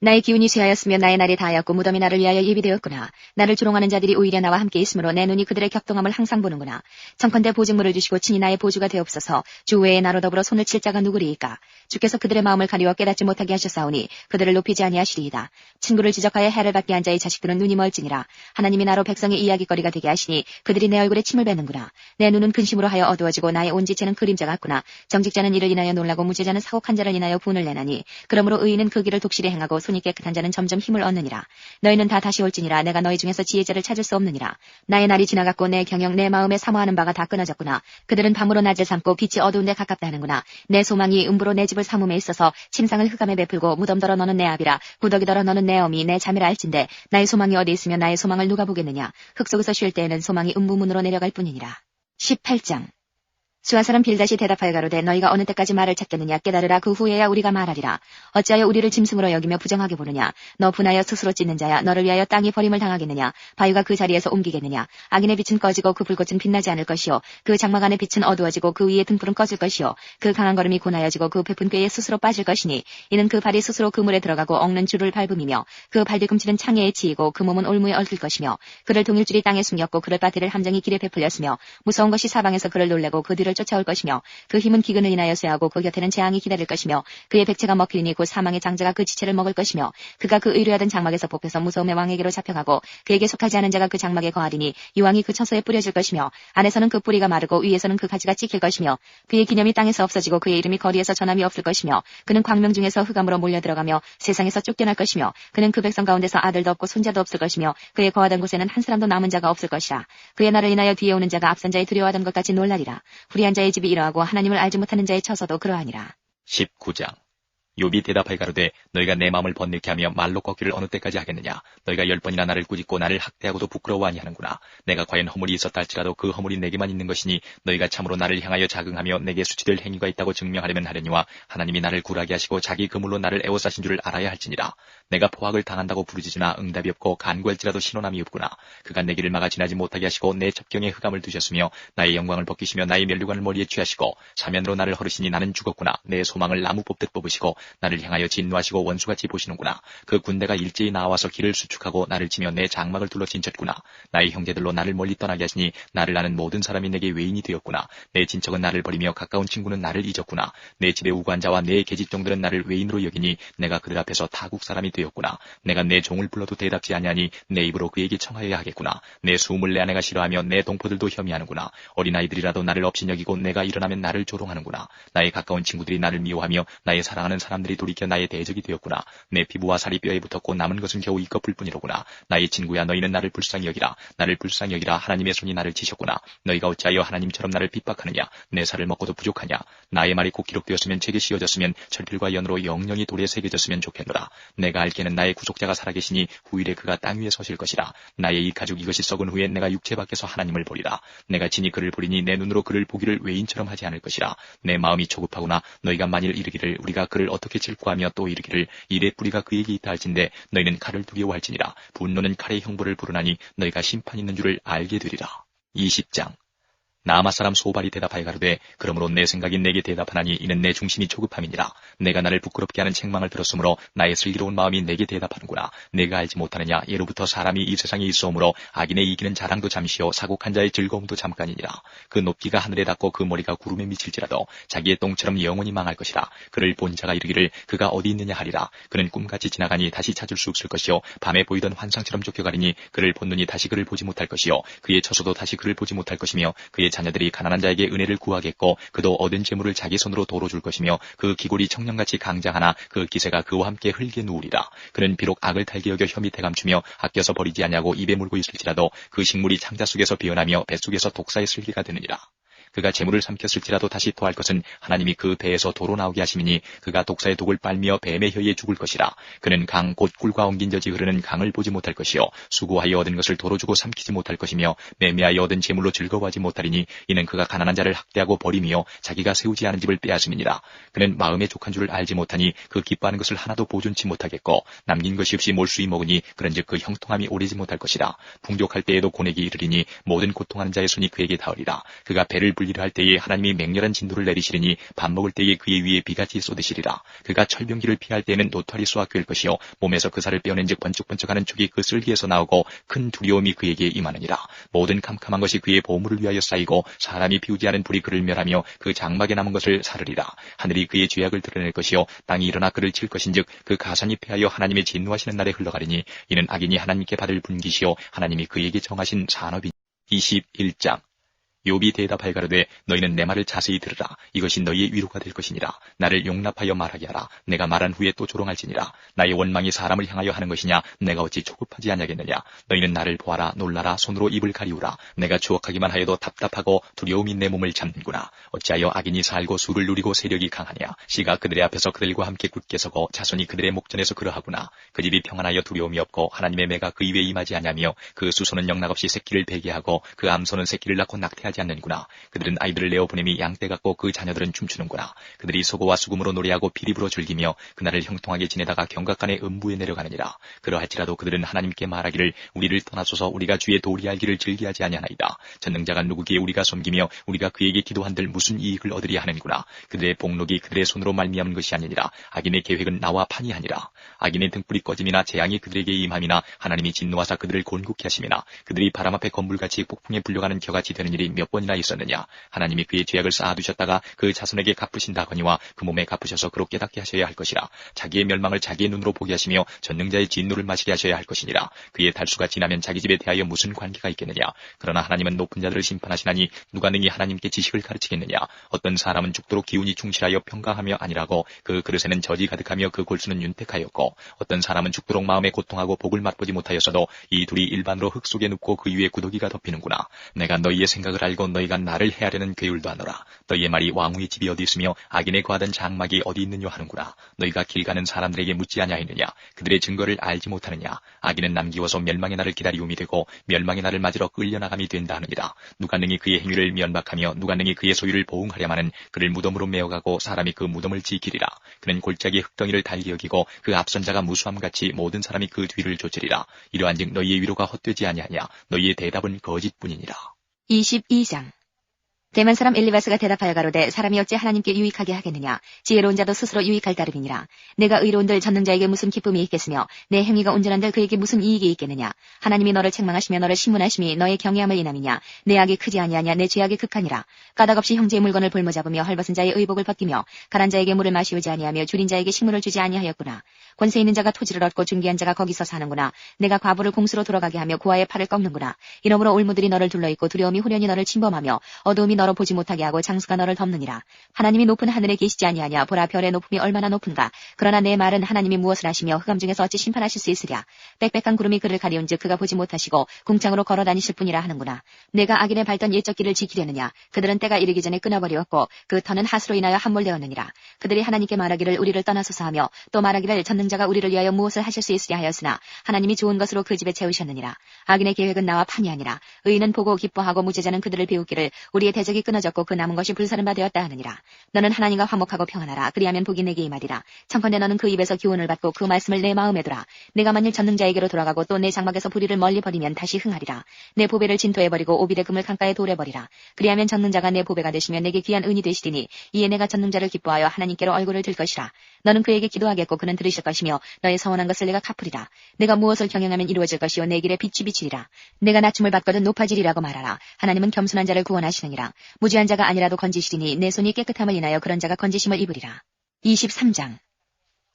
B: 나의 기운이 쇠하였으며 나의 날이 다하였고 무덤이 나를 위하여 예비되었구나. 나를 조롱하는 자들이 오히려 나와 함께 있으므로 내 눈이 그들의 격동함을 항상 보는구나. 청컨대 보증물을 주시고 친히 나의 보주가 되옵소서. 주 외에 나로 더불어 손을 칠 자가 누구리이까. 주께서 그들의 마음을 가리워 깨닫지 못하게 하셨사오니 그들을 높이지 아니하시리이다. 친구를 지적하여 해를 받게 한 자의 자식들은 눈이 멀지니라. 하나님이 나로 백성의 이야기거리가 되게 하시니 그들이 내 얼굴에 침을 뱉는구나. 내 눈은 근심으로 하여 어두워지고 나의 온 지체는 그림자 같구나. 정직자는 이를 인하여 놀라고 무죄자는 사곡한 자를 인하여 분을 내나니 그러므로 의인은 그 길을 독실히 행하고 손이 깨끗한 자는 점점 힘을 얻느니라. 너희는 다 다시 올지니라. 내가 너희 중에서 지혜자를 찾을 수 없느니라. 나의 날이 지나갔고 내 경영 내 마음에 사모하는 바가 다 끊어졌구나. 그들은 밤으로 낮을 삼고 빛이 어두운 데 가깝다 하는구나. 내 소망이 음부로 내 집을 삼음에 있어서 침상을 흑암에 베풀고 무덤더러 너는 내 아비라. 구더기더러 너는 내 어미 내 자매라 할진대. 나의 소망이 어디 있으며 나의 소망을 누가 보겠느냐. 흙 속에서 쉴 때에는 소망이 음부문으로 내려갈 뿐이니라. 18장. 수아 사람 빌닷이 대답하여 가로되 너희가 어느 때까지 말을 찾겠느냐. 깨달으라. 그 후에야 우리가 말하리라. 어찌하여 우리를 짐승으로 여기며 부정하게 보느냐. 너 분하여 스스로 찢는 자야. 너를 위하여 땅이 버림을 당하겠느냐. 바위가 그 자리에서 옮기겠느냐. 악인의 빛은 꺼지고 그 불꽃은 빛나지 않을 것이요. 그 장막 안의 빛은 어두워지고 그 위에 등불은 꺼질 것이요. 그 강한 걸음이 고나여지고 그 베푼 꾀에 스스로 빠질 것이니 이는 그 발이 스스로 그 물에 들어가고 엉는 줄을 밟음이며 그 발뒤꿈치는 창에에 치이고 그 몸은 올무에 얽힐 것이며 그를 동일줄이 땅에 숨겼고 그를 빠뜨릴 함정이 길에 베풀렸으며 무서운 것이 사방에서 그를 놀래고 그 뒤를 쫓아올 것이며 그 힘은 기근을 인하여 쇠하고 그 곁에는 재앙이 기다릴 것이며 그의 백체가 먹히니 곧 사망의 장자가 그 지체를 먹을 것이며 그가 그 의뢰하던 장막에서 뽑혀서 무서움의 왕에게로 잡혀가고 그에게 속하지 않은 자가 그 장막에 거하리니 유황이 그 처소에 뿌려질 것이며 안에서는 그 뿌리가 마르고 위에서는 그 가지가 찍힐 것이며 그의 기념이 땅에서 없어지고 그의 이름이 거리에서 전함이 없을 것이며 그는 광명 중에서 흑암으로 몰려들어가며 세상에서 쫓겨날 것이며 그는 그 백성 가운데서 아들도 없고 손자도 없을 것이며 그의 거하던 곳에는 한 사람도 남은 자가 없을 것이라. 그의 날을 인하여 뒤에 오는 자가 앞선 자의 두려워하던 것 같이 놀라리라. 불의한 자의 집이 이러하고 하나님을 알지 못하는 자의 처소도 그러하니라.
A: 19장. 욥이 대답하여 가로되 너희가 내 마음을 번뇌케 하며 말로 꺾기를 어느 때까지 하겠느냐. 너희가 10번이나 나를 꾸짖고 나를 학대하고도 부끄러워 아니하는구나. 내가 과연 허물이 있었다 할지라도 그 허물이 내게만 있는 것이니 너희가 참으로 나를 향하여 자긍하며 내게 수치될 행위가 있다고 증명하려면 하려니와 하나님이 나를 굴하게 하시고 자기 그물로 나를 애워싸신 줄을 알아야 할지니라. 내가 포악을 당한다고 부르짖으나 응답이 없고 간구할지라도 신원함이 없구나. 그가 내 길을 막아 지나지 못하게 하시고 내 첩경에 흑암을 두셨으며 나의 영광을 벗기시며 나의 면류관을 머리에 취하시고 사면으로 나를 허르시니 나는 죽었구나. 내 소망을 나무 뽑듯 뽑으시고 나를 향하여 진노하시고 원수같이 보시는구나. 그 군대가 일제히 나와서 길을 수축하고 나를 치며 내 장막을 둘러 진쳤구나. 나의 형제들로 나를 멀리 떠나게 하시니 나를 아는 모든 사람이 내게 외인이 되었구나. 내 친척은 나를 버리며 가까운 친구는 나를 잊었구나. 내 집에 우고한 자와 내 계집종들은 나를 외인으로 여기니 내가 그들 앞에서 타국 사람이 되었구나. 내가 내 종을 불러도 대답지 아니하니 내 입으로 그에게 청하여야 하겠구나. 내 수음을 내 아내가 싫어하며 내 동포들도 혐의하는구나. 어린아이들이라도 나를 업신여기고 내가 일어나면 나를 조롱하는구나. 나의 가까운 친구들이 나를 미워하며 나의 사랑하는 사람들이 돌이켜 나의 대적이 되었구나. 내 피부와 살이 뼈에 붙었고 남은 것은 겨우 이 껍을 뿐이로구나. 나의 친구야 너희는 나를 불쌍히 여기라. 나를 불쌍히 여기라. 하나님의 손이 나를 치셨구나. 너희가 어찌하여 하나님처럼 나를 핍박하느냐. 내 살을 먹고도 부족하냐. 나의 말이 곧 기록되었으면 책에 씌어졌으면 철필과 연으로 영영이 돌에 새겨졌으면 좋겠노라. 내가 알기에는 나의 구속자가 살아계시니 후일에 그가 땅 위에 서실 것이라. 나의 이 가죽 이것이 썩은 후에 내가 육체 밖에서 하나님을 보리라. 내가 진히 그를 보리니 내 눈으로 그를 보기를 외인처럼 하지 않을 것이라. 내 마음이 조급하구나. 너희가 만일 이르기를 우리가 그를 어떻게 칠구하며 또 이르기를 이래 뿌리가 그에게 있다 할진대 너희는 칼을 두려워할지니라. 분노는 칼의 형벌을 부르나니 너희가 심판 있는 줄을 알게 되리라. 20장. 나아마 사람 소발이 대답하여 가로되 그러므로 내 생각이 내게 대답하나니 이는 내 중심이 조급함이니라. 내가 나를 부끄럽게 하는 책망을 들었으므로 나의 슬기로운 마음이 내게 대답하는구나. 내가 알지 못하느냐. 예로부터 사람이 이 세상에 있어오므로 악인의 이기는 자랑도 잠시요 사곡한 자의 즐거움도 잠깐이니라. 그 높이가 하늘에 닿고 그 머리가 구름에 미칠지라도 자기의 똥처럼 영원히 망할 것이라. 그를 본 자가 이르기를 그가 어디 있느냐 하리라. 그는 꿈같이 지나가니 다시 찾을 수 없을 것이요 밤에 보이던 환상처럼 쫓겨가리니 그를 본 눈이 다시 그를 보지 못할 것이요 그의 처소도 다시 그를 보지 못할 것이며 그의 자녀들이 가난한 자에게 은혜를 구하겠고 그도 얻은 재물을 자기 손으로 도로 줄 것이며 그 기골이 청년같이 강장하나 그 기세가 그와 함께 흙에 누우리라. 그는 비록 악을 달게 여겨 혐이 대감추며 아껴서 버리지 아니하고 입에 물고 있을지라도 그 식물이 창자 속에서 비어나며 뱃속에서 독사의 슬기가 되느니라. 그가 재물을 삼켰을지라도 다시 토할 것은 하나님이 그 배에서 도로 나오게 하심이니 그가 독사의 독을 빨며 뱀의 혀에 죽을 것이라. 그는 강 곧 꿀과 엉긴 젖이 흐르는 강을 보지 못할 것이요 수고하여 얻은 것을 도로 주고 삼키지 못할 것이며 매매하여 얻은 재물로 즐거워하지 못하리니 이는 그가 가난한 자를 학대하고 버림이요 자기가 세우지 않은 집을 빼앗음이니라. 그는 마음에 족한 줄을 알지 못하니 그 기뻐하는 것을 하나도 보존치 못하겠고 남긴 것이 없이 몰수히 먹으니 그런즉 그 형통함이 오래지 못할 것이라. 풍족할 때에도 고내기 이르리니 모든 고통하는 자의 손이 그에게 닿으리라. 그가 배를 불리려 할 때에 하나님이 맹렬한 진도를 내리시리니 밥 먹을 때에 그의 위에 비같이 쏟으시리라. 그가 철병기를 피할 때에는 노털이 쏘아 꿰을 것이요 몸에서 그 살을 빼어낸즉 번쩍번쩍하는 촉이 그 쓸기에서 나오고 큰 두려움이 그에게 임하느니라. 모든 캄캄한 것이 그의 보물을 위하여 쌓이고 사람이 피우지 않은 불이 그를 멸하며 그 장막에 남은 것을 사르리라. 하늘이 그의 죄악을 드러낼 것이요 땅이 일어나 그를 칠 것인즉 그 가산이 패하여 하나님의 진노하시는 날에 흘러가리니 이는 악인이 하나님께 받을 분깃이요 하나님이 그에게 정하신 산업이니. 21장. 욥이 대답하여 가로되 너희는 내 말을 자세히 들으라. 이것이 너희의 위로가 될 것이니라. 나를 용납하여 말하게 하라. 내가 말한 후에 또 조롱할지니라. 나의 원망이 사람을 향하여 하는 것이냐. 내가 어찌 조급하지 아니하겠느냐. 너희는 나를 보아라. 놀라라. 손으로 입을 가리우라. 내가 추억하기만 하여도 답답하고 두려움이 내 몸을 잡는구나. 어찌하여 악인이 살고 수를 누리고 세력이 강하냐. 씨가 그들의 앞에서 그들과 함께 굳게 서고 자손이 그들의 목전에서 그러하구나. 그 집이 평안하여 두려움이 없고 하나님의 매가 그 입에 임하지 아니하며 그 수소는 영락없이 새끼를 베게 하고 그 암소는 새끼를 낳고 낙태하지 않는구나. 그들은 아이들을 내어 보냄이 양떼 같고 그 자녀들은 춤추는구나. 그들이 소고와 수금으로 노래하고 피리부로 즐기며 그날을 형통하게 지내다가 경각간에 음부에 내려가느니라. 그러할지라도 그들은 하나님께 말하기를 우리를 떠나소서 우리가 주의 도리 알기를 즐기하지 아니하나이다. 전능자가 누구기에 우리가 섬기며 우리가 그에게 기도한들 무슨 이익을 얻으리야 하는구나. 그들의 복록이 그들의 손으로 말미암은 것이 아니니라. 악인의 계획은 나와 판이 아니라. 악인의 등불이 꺼짐이나 재앙이 그들에게 임함이나 하나님이 진노하사 그들을 곤곡케 하심이나 그들이 바람 앞에 건물같이 폭풍에 불려가는 겨같이 되는 일이 몇 번이나 있었느냐. 하나님이 그의 죄악을 쌓아두셨다가 그 자손에게 갚으신다거니와 그 몸에 갚으셔서 그로 깨닫게 하셔야 할 것이라. 자기의 멸망을 자기의 눈으로 보게 하시며 전능자의 진노를 마시게 하셔야 할 것이니라. 그의 달수가 지나면 자기 집에 대하여 무슨 관계가 있겠느냐. 그러나 하나님은 높은 자들을 심판하시나니 누가 능히 하나님께 지식을 가르치겠느냐. 어떤 사람은 죽도록 기운이 충실하여 평강하며 아니라고 그 그릇에는 젖이 가득하며 그 골수는 윤택하였고 어떤 사람은 죽도록 마음에 고통하고 복을 맛보지 못하였어도 이 둘이 일반으로 흙 속에 눕고 그 위에 구더기가 덮이는구나. 내가 너희의 생각을 알고 너희가 나를 헤아려는 괴율도 하노라. 너희의 말이 왕후의 집이 어디 있으며 악인의 거하던 장막이 어디 있느냐 하는구나. 너희가 길 가는 사람들에게 묻지 아니하였느냐. 그들의 증거를 알지 못하느냐. 악인은 남기워서 멸망의 날을 기다리움이 되고 멸망의 날을 맞으러 끌려나감이 된다 하느니라. 누가 능히 그의 행위를 면박하며 누가 능히 그의 소유를 보응하려마는 그를 무덤으로 메어가고 사람이 그 무덤을 지키리라. 그는 골짜기의 흙덩이를 달게 여기고 그 앞선 자가 무수함같이 모든 사람이 그 뒤를 쫓으리라. 이러한즉 너희의 위로가 헛되지 아니하냐. 너희의 대답은 거짓뿐이니라.
B: 22장. 대만 사람 엘리바스가 대답하여 가로되 사람이 어찌 하나님께 유익하게 하겠느냐. 지혜로운 자도 스스로 유익할 따름이니라. 내가 의로운들 전능자에게 무슨 기쁨이 있겠으며 내 행위가 온전한들 그에게 무슨 이익이 있겠느냐. 하나님이 너를 책망하시며 너를 신문하심이 너의 경외함을 인함이냐. 내 악이 크지 아니하냐. 내 죄악이 극하니라. 까닭없이 형제의 물건을 볼모잡으며 헐벗은 자의 의복을 벗기며 가란 자에게 물을 마시우지 아니하며 줄인 자에게 식물을 주지 아니하였구나. 권세 있는 자가 토지를 얻고 존귀한 자가 거기서 사는구나. 내가 과부를 공수로 돌아가게 하며 고아의 팔을 꺾는구나. 이러므로 올무들이 너를 둘러있고 두려움이 후련히 너를 침범하며 어두움이 너로 보지 못하게 하고 장수가 너를 덮느니라. 하나님이 높은 하늘에 계시지 아니하냐. 보라 별의 높음이 얼마나 높은가. 그러나 내 말은 하나님이 무엇을 하시며 흑암 중에서 어찌 심판하실 수 있으랴. 빽빽한 구름이 그를 가리운즉 그가 보지 못하시고 궁창으로 걸어다니실 뿐이라 하는구나. 내가 악인의 밟던 옛적 길을 지키려느냐. 그들은 때가 이르기 전에 끊어버리었고 그 터는 하수로 인하여 함몰되었느니라. 그들이 하나님께 말하기를 우리를 떠나소서 하며 또 말하기를 전능자가 우리를 위하여 무엇을 하실 수 있으랴 하였으나 하나님이 좋은 것으로 그 집에 채우셨느니라. 악인의 계획은 나와 판이 아니라. 의인은 보고 기뻐하고 무죄자는 그들을 비웃기를 우리의 대적이 끊어졌고 그 남은 것이 불사른 바 되었다 하느니라. 너는 하나님과 화목하고 평안하라. 그리하면 복이 내게 임하리라. 청컨대 너는 그 입에서 기운을 받고 그 말씀을 내 마음에 두라. 내가 만일 전능자에게로 돌아가고 또 내 장막에서 불의를 멀리 버리면 다시 흥하리라. 내 보배를 진토해버리고 오빌의 금을 강가에 돌해버리라. 그리하면 전능자가 내 보배가 되시며 내게 귀한 은이 되시리니 이에 내가 전능자를 기뻐하여 하나님께로 얼굴을 들 것이라. 너는 그에게 기도하겠고 그는 들으실 것이며 너의 서원한 것을 내가 갚으리라. 내가 무엇을 경영하면 이루어질 것이요 내 길에 빛이 비치리라. 내가 낮춤을 받거든 높아지리라고 말하라. 하나님은 겸손한 자를 구원하시느니라. 무죄한 자가 아니라도 건지시리니 내 손이 깨끗함을 인하여 그런 자가 건지심을 입으리라. 23장.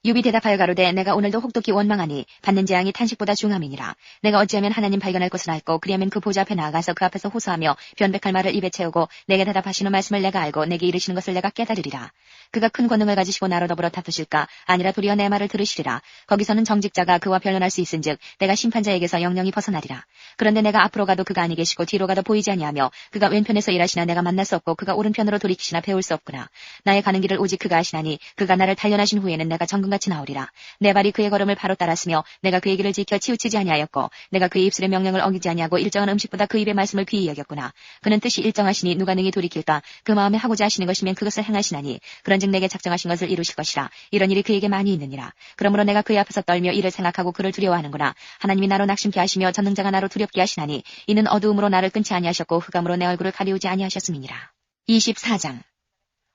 B: 욥이 대답하여 가로되 내가 오늘도 혹독히 원망하니 받는 재앙이 탄식보다 중함이니라. 내가 어찌하면 하나님 발견할 것을 알고 그리하면 그 보좌 앞에 나아가서 그 앞에서 호소하며 변백할 말을 입에 채우고 내게 대답하시는 말씀을 내가 알고 내게 이르시는 것을 내가 깨달으리라. 그가 큰 권능을 가지시고 나로 더불어 다투실까? 아니라 도리어 내 말을 들으시리라. 거기서는 정직자가 그와 변론할 수 있은즉 내가 심판자에게서 영영이 벗어나리라. 그런데 내가 앞으로 가도 그가 아니 계시고 뒤로 가도 보이지 아니하며 그가 왼편에서 일하시나 내가 만날 수 없고 그가 오른편으로 돌이키시나 배울 수 없구나. 나의 가는 길을 오직 그가 아시나니 그가 나를 단련하신 후에는 내가 정금같이 나오리라. 내 발이 그의 걸음을 바로 따랐으며 내가 그의 길을 지켜 치우치지 아니하였고 내가 그의 입술의 명령을 어기지 아니하고 일정한 음식보다 그 입의 말씀을 귀히 여겼구나. 그는 뜻이 일정하시니 누가 능히 돌이킬까? 그 마음에 하고자 하시는 것이면 그것을 행하시나니 그런즉 내게 작정하신 것을 이루실 것이라. 이런 일이 그에게 많이 있느니라. 그러므로 내가 그의 앞에서 떨며 이를 생각하고 그를 두려워하는구나. 하나님이 나로 낙심케 하시며 전능자가 나로 두렵게 하시나니 이는 어두움으로 나를 끊지 아니하셨고 흑암으로 내 얼굴을 가리우지 아니하셨음이니라. 24장.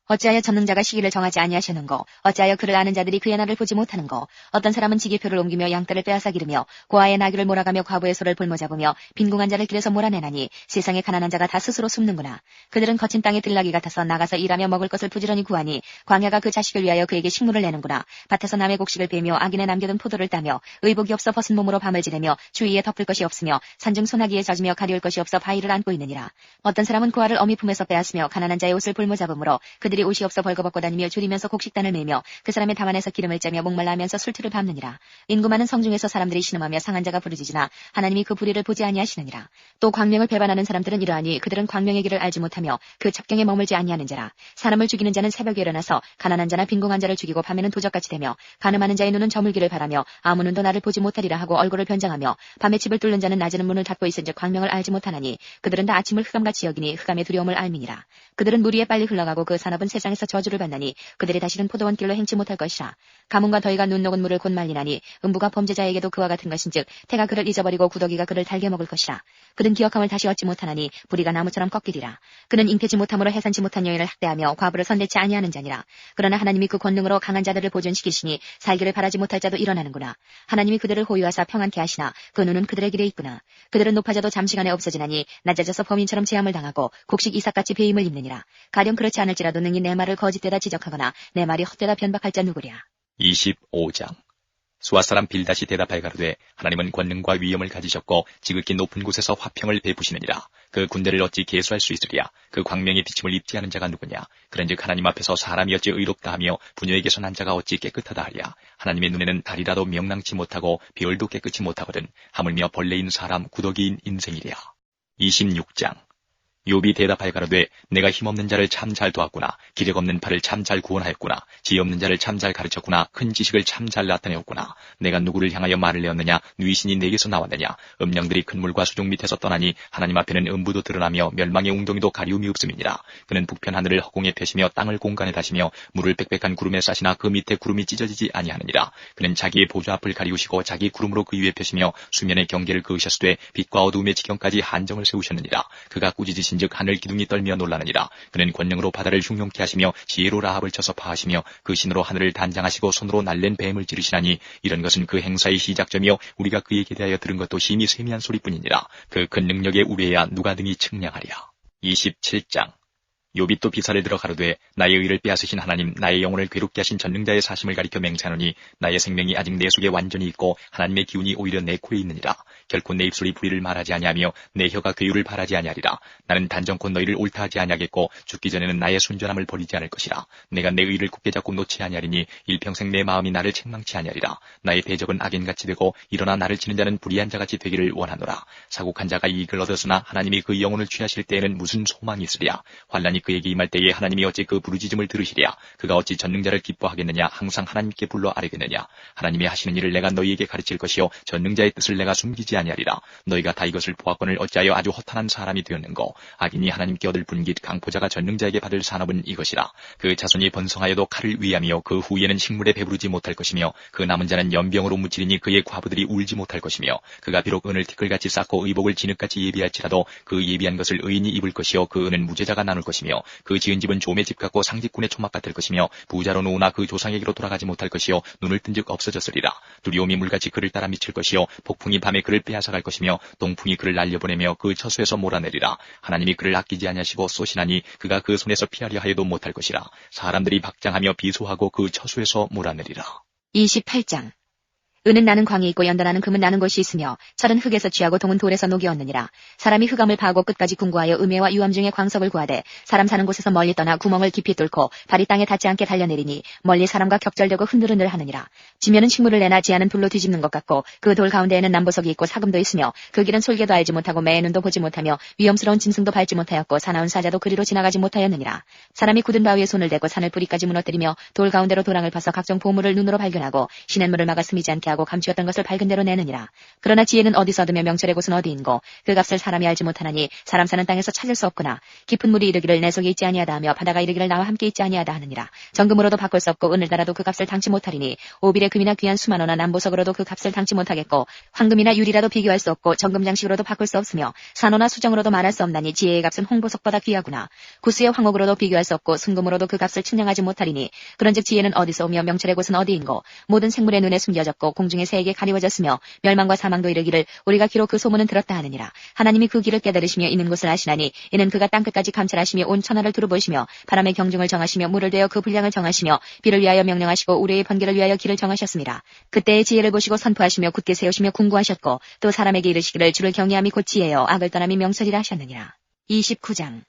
B: 어찌하여 전능자가 시기를 정하지 아니하셨는고? 어찌하여 그를 아는 자들이 그의 날을 보지 못하는고? 어떤 사람은 지기표를 옮기며 양떼를 빼앗아 기르며 고아의 나귀를 몰아가며 과부의 소를 볼모 잡으며 빈궁한 자를 길에서 몰아내나니 세상에 가난한 자가 다 스스로 숨는구나. 그들은 거친 땅의 들나귀 같아서 나가서 일하며 먹을 것을 부지런히 구하니 광야가 그 자식을 위하여 그에게 식물을 내는구나. 밭에서 남의 곡식을 베며 악인의 남겨둔 포도를 따며 의복이 없어 벗은 몸으로 밤을 지내며 주위에 덮을 것이 없으며 산중 소나기에 젖으며 가리울 것이 없어 바위를 안고 있느니라. 어떤 사람은 고아를 어미 품에서 빼앗으며 가난한 자의 옷을 볼모 잡으므로 그들이 옷이 없어 벌거벗고 다니며 줄이면서 곡식단을 매며 그 사람의 담안에서 기름을 짜며 목말라 하면서 술틀을 밟느니라. 인구 많은 성중에서 사람들이 신음하며 상한 자가 부르짖으나 하나님이 그 불의를 보지 아니하시느니라. 또 광명을 배반하는 사람들은 이러하니 그들은 광명의 길을 알지 못하며 그 첩경에 머물지 아니하는 자라. 사람을 죽이는 자는 새벽에 일어나서 가난한 자나 빈궁한 자를 죽이고 밤에는 도적같이 되며 가늠하는 자의 눈은 저물기를 바라며 아무 눈도 나를 보지 못하리라 하고 얼굴을 변장하며 밤에 집을 뚫는 자는 낮에는 문을 닫고 있은즉 광명을 알지 못하나니 그들은 다 아침을 흑암같이 여기니 흑암의 두려움을 알미니라. 그들은 물 위에 빨리 흘러가고 그 산업은 세상에서 저주를 받나니 그들이 다시는 포도원 길로 행치 못할 것이라. 가뭄과 더위가 눈 녹은 물을 곧 말리나니 음부가 범죄자에게도 그와 같은 것인즉 태가 그를 잊어버리고 구더기가 그를 달게 먹을 것이라. 그는 기억함을 다시 얻지 못하나니 불의가 나무처럼 꺾이리라. 그는 잉태지 못함으로 해산치 못한 여인을 학대하며 과부를 선대치 아니하는 자니라. 그러나 하나님이 그 권능으로 강한 자들을 보존시키시니 살기를 바라지 못할 자도 일어나는구나. 하나님이 그들을 호유하사 평안케 하시나 그 눈은 그들의 길에 있구나. 그들은 높아져도 잠시간에 없어지나니 낮아져서 범인처럼 제함을 당하고 곡식 이삭같이 배임을 입느니라. 가령 그렇지 않을지라도 능히 내 말을 거짓되다 지적하거나 내 말이 헛되다 변박할 자 누구랴.
A: 25장. 수아 사람 빌닷이 대답하여 가로되 하나님은 권능과 위엄을 가지셨고 지극히 높은 곳에서 화평을 베푸시느니라. 그 군대를 어찌 계수할 수 있으랴. 그 광명의 비침을 입지 않은 자가 누구냐. 그런즉 하나님 앞에서 사람이 어찌 의롭다 하며 부녀에게서 난 자가 어찌 깨끗하다 하랴. 하나님의 눈에는 달이라도 명랑치 못하고 별도 깨끗이 못하거든 하물며 벌레인 사람 구더기인 인생이랴. 26장. 욥이 대답하여 가로되 내가 힘없는 자를 참 잘 도왔구나. 기력 없는 팔을 참 잘 구원하였구나. 지혜 없는 자를 참 잘 가르쳤구나. 큰 지식을 참 잘 나타내었구나. 내가 누구를 향하여 말을 내었느냐. 누이신이 내게서 나왔느냐. 음령들이 큰 물과 수족 밑에서 떠나니 하나님 앞에는 음부도 드러나며 멸망의 웅덩이도 가리움이 없음이니라. 그는 북편 하늘을 허공에 펴시며 땅을 공간에 다시며 물을 빽빽한 구름에 싸시나 그 밑에 구름이 찢어지지 아니하느니라. 그는 자기의 보좌 앞을 가리우시고 자기 구름으로 그 위에 펴시며 수면의 경계를 그으셨으되 빛과 어두움의 지경까지 한정을 세우셨느니라. 그가 꾸짖으신 즉 하늘 기둥이 떨며 놀라느니라. 그는 권능으로 바다를 흉용케 하시며 지혜로 라합을 쳐서 파하시며 그 신으로 하늘을 단장하시고 손으로 날랜 뱀을 찌르시나니 이런 것은 그 행사의 시작점이요 우리가 그에게 대하여 들은 것도 심히 세미한 소리뿐이니라. 그 큰 능력에 우려해야 누가 등이 측량하랴. 27장. 욥이 또 비사를 들어 가로되 나의 의를 빼앗으신 하나님 나의 영혼을 괴롭게 하신 전능자의 사심을 가리켜 맹세하노니 나의 생명이 아직 내 속에 완전히 있고 하나님의 기운이 오히려 내 코에 있느니라. 결코 내 입술이 불의를 말하지 아니하며 내 혀가 괴유를 바라지 아니하리라. 나는 단정코 너희를 옳다 하지 아니하겠고 죽기 전에는 나의 순전함을 버리지 않을 것이라. 내가 내 의를 굳게 잡고 놓지 아니하리니 일평생 내 마음이 나를 책망치 아니하리라. 나의 대적은 악인같이 되고 일어나 나를 치는 자는 불의한 자같이 되기를 원하노라. 사국한 자가 이익을 얻었으나 하나님이 그 영혼을 취하실 때에는 무슨 소망이 있으랴. 환난이 그에게 임할 때에 하나님이 어찌 그 부르짖음을 들으시랴. 그가 어찌 전능자를 기뻐하겠느냐. 항상 하나님께 불러 아뢰겠느냐. 하나님이 하시는 일을 내가 너희에게 가르칠 것이요 전능자의 뜻을 내가 숨기지 아니하리라. 너희가 다 이것을 보았거늘 어찌하여 아주 허탄한 사람이 되었는고. 악인이 하나님께 얻을 분깃 강포자가 전능자에게 받을 산업은 이것이라. 그 자손이 번성하여도 칼을 위하며 그 후에는 식물에 배부르지 못할 것이며 그 남은 자는 연병으로 무찌르니 그의 과부들이 울지 못할 것이며 그가 비록 은을 티끌같이 쌓고 의복을 진흙같이 예비할지라도 그 예비한 것을 의인이 입을 것이요 그 은은 무죄자가 나눌 것이며 그 지은 집은 조의 집 같고 상집군의 초막 같을 것이며 부자로 노우나 그 조상에게로 돌아가지 못할 것이요 눈을 뜬즉 없어졌으리라. 두려움이 물같이 그를 따라 미칠 것이요 폭풍이 밤에 그를 빼앗아갈 것이며 동풍이 그를 날려보내며 그 처소에서 몰아내리라. 하나님이 그를 아끼지 아니하시고 쏘시나니 그가 그 손에서 피하려 하여도 못할 것이라. 사람들이 박장하며 비소하고 그 처소에서 몰아내리라.
B: 28장. 은은 나는 광이 있고 연단하는 금은 나는 곳이 있으며 철은 흙에서 취하고 동은 돌에서 녹이 얻느니라. 사람이 흑암을 파고 끝까지 궁구하여 음해와 유암 중에 광석을 구하되 사람 사는 곳에서 멀리 떠나 구멍을 깊이 뚫고 발이 땅에 닿지 않게 달려내리니 멀리 사람과 격절되고 흔들흔들 하느니라. 지면은 식물을 내나 지하는 불로 뒤집는 것 같고 그 돌 가운데에는 남보석이 있고 사금도 있으며 그 길은 솔개도 알지 못하고 매의 눈도 보지 못하며 위험스러운 짐승도 밟지 못하였고 사나운 사자도 그리로 지나가지 못하였느니라. 사람이 굳은 바위에 손을 대고 산을 뿌리까지 무너뜨리며 돌 가운데로 도랑을 파서 각종 보물을 눈으로 발견하고 시냇물을 막아 스미지 않게 하고 감추었던 것을 밝은 대로 내느니라. 그러나 지혜는 어디서 얻으며 명철의 곳은 어디인고 그 값을 사람이 알지 못하나니 사람 사는 땅에서 찾을 수 없구나. 깊은 물이 이르기를 내 속에 있지 아니하다 하며 바다가 이르기를 나와 함께 있지 아니하다 하느니라. 정금으로도 바꿀 수 없고 은을 달아도 그 값을 당치 못하리니 오빌의 금이나 귀한 수만호나 남보석으로도 그 값을 당치 못하겠고 황금이나 유리라도 비교할 수 없고 정금 장식으로도 바꿀 수 없으며 산호나 수정으로도 말할 수 없나니 지혜의 값은 홍보석보다 귀하구나. 구스의 황옥으로도 비교할 수 없고 순금으로도 그 값을 측량하지 못하리니 그런즉 지혜는 어디서 오며 명철의 곳은 어디인고 모든 생물의 눈에 숨겨졌고 공중의 새에게 가리워졌으며 멸망과 사망도 이르기를 우리가 기록 그 소문은 들었다 하느니라. 하나님이 그 길을 깨달으시며 있는 곳을 아시나니 이는 그가 땅끝까지 감찰하시며 온 천하를 두루보시며 바람의 경중을 정하시며 물을 대어 그 분량을 정하시며 비를 위하여 명령하시고 우레의 번개를 위하여 길을 정하셨습니다. 그때의 지혜를 보시고 선포하시며 굳게 세우시며 궁구하셨고 또 사람에게 이르시기를 주를 경외함이 곧 지혜요 악을 떠남이 명철이라 하셨느니라. 29장.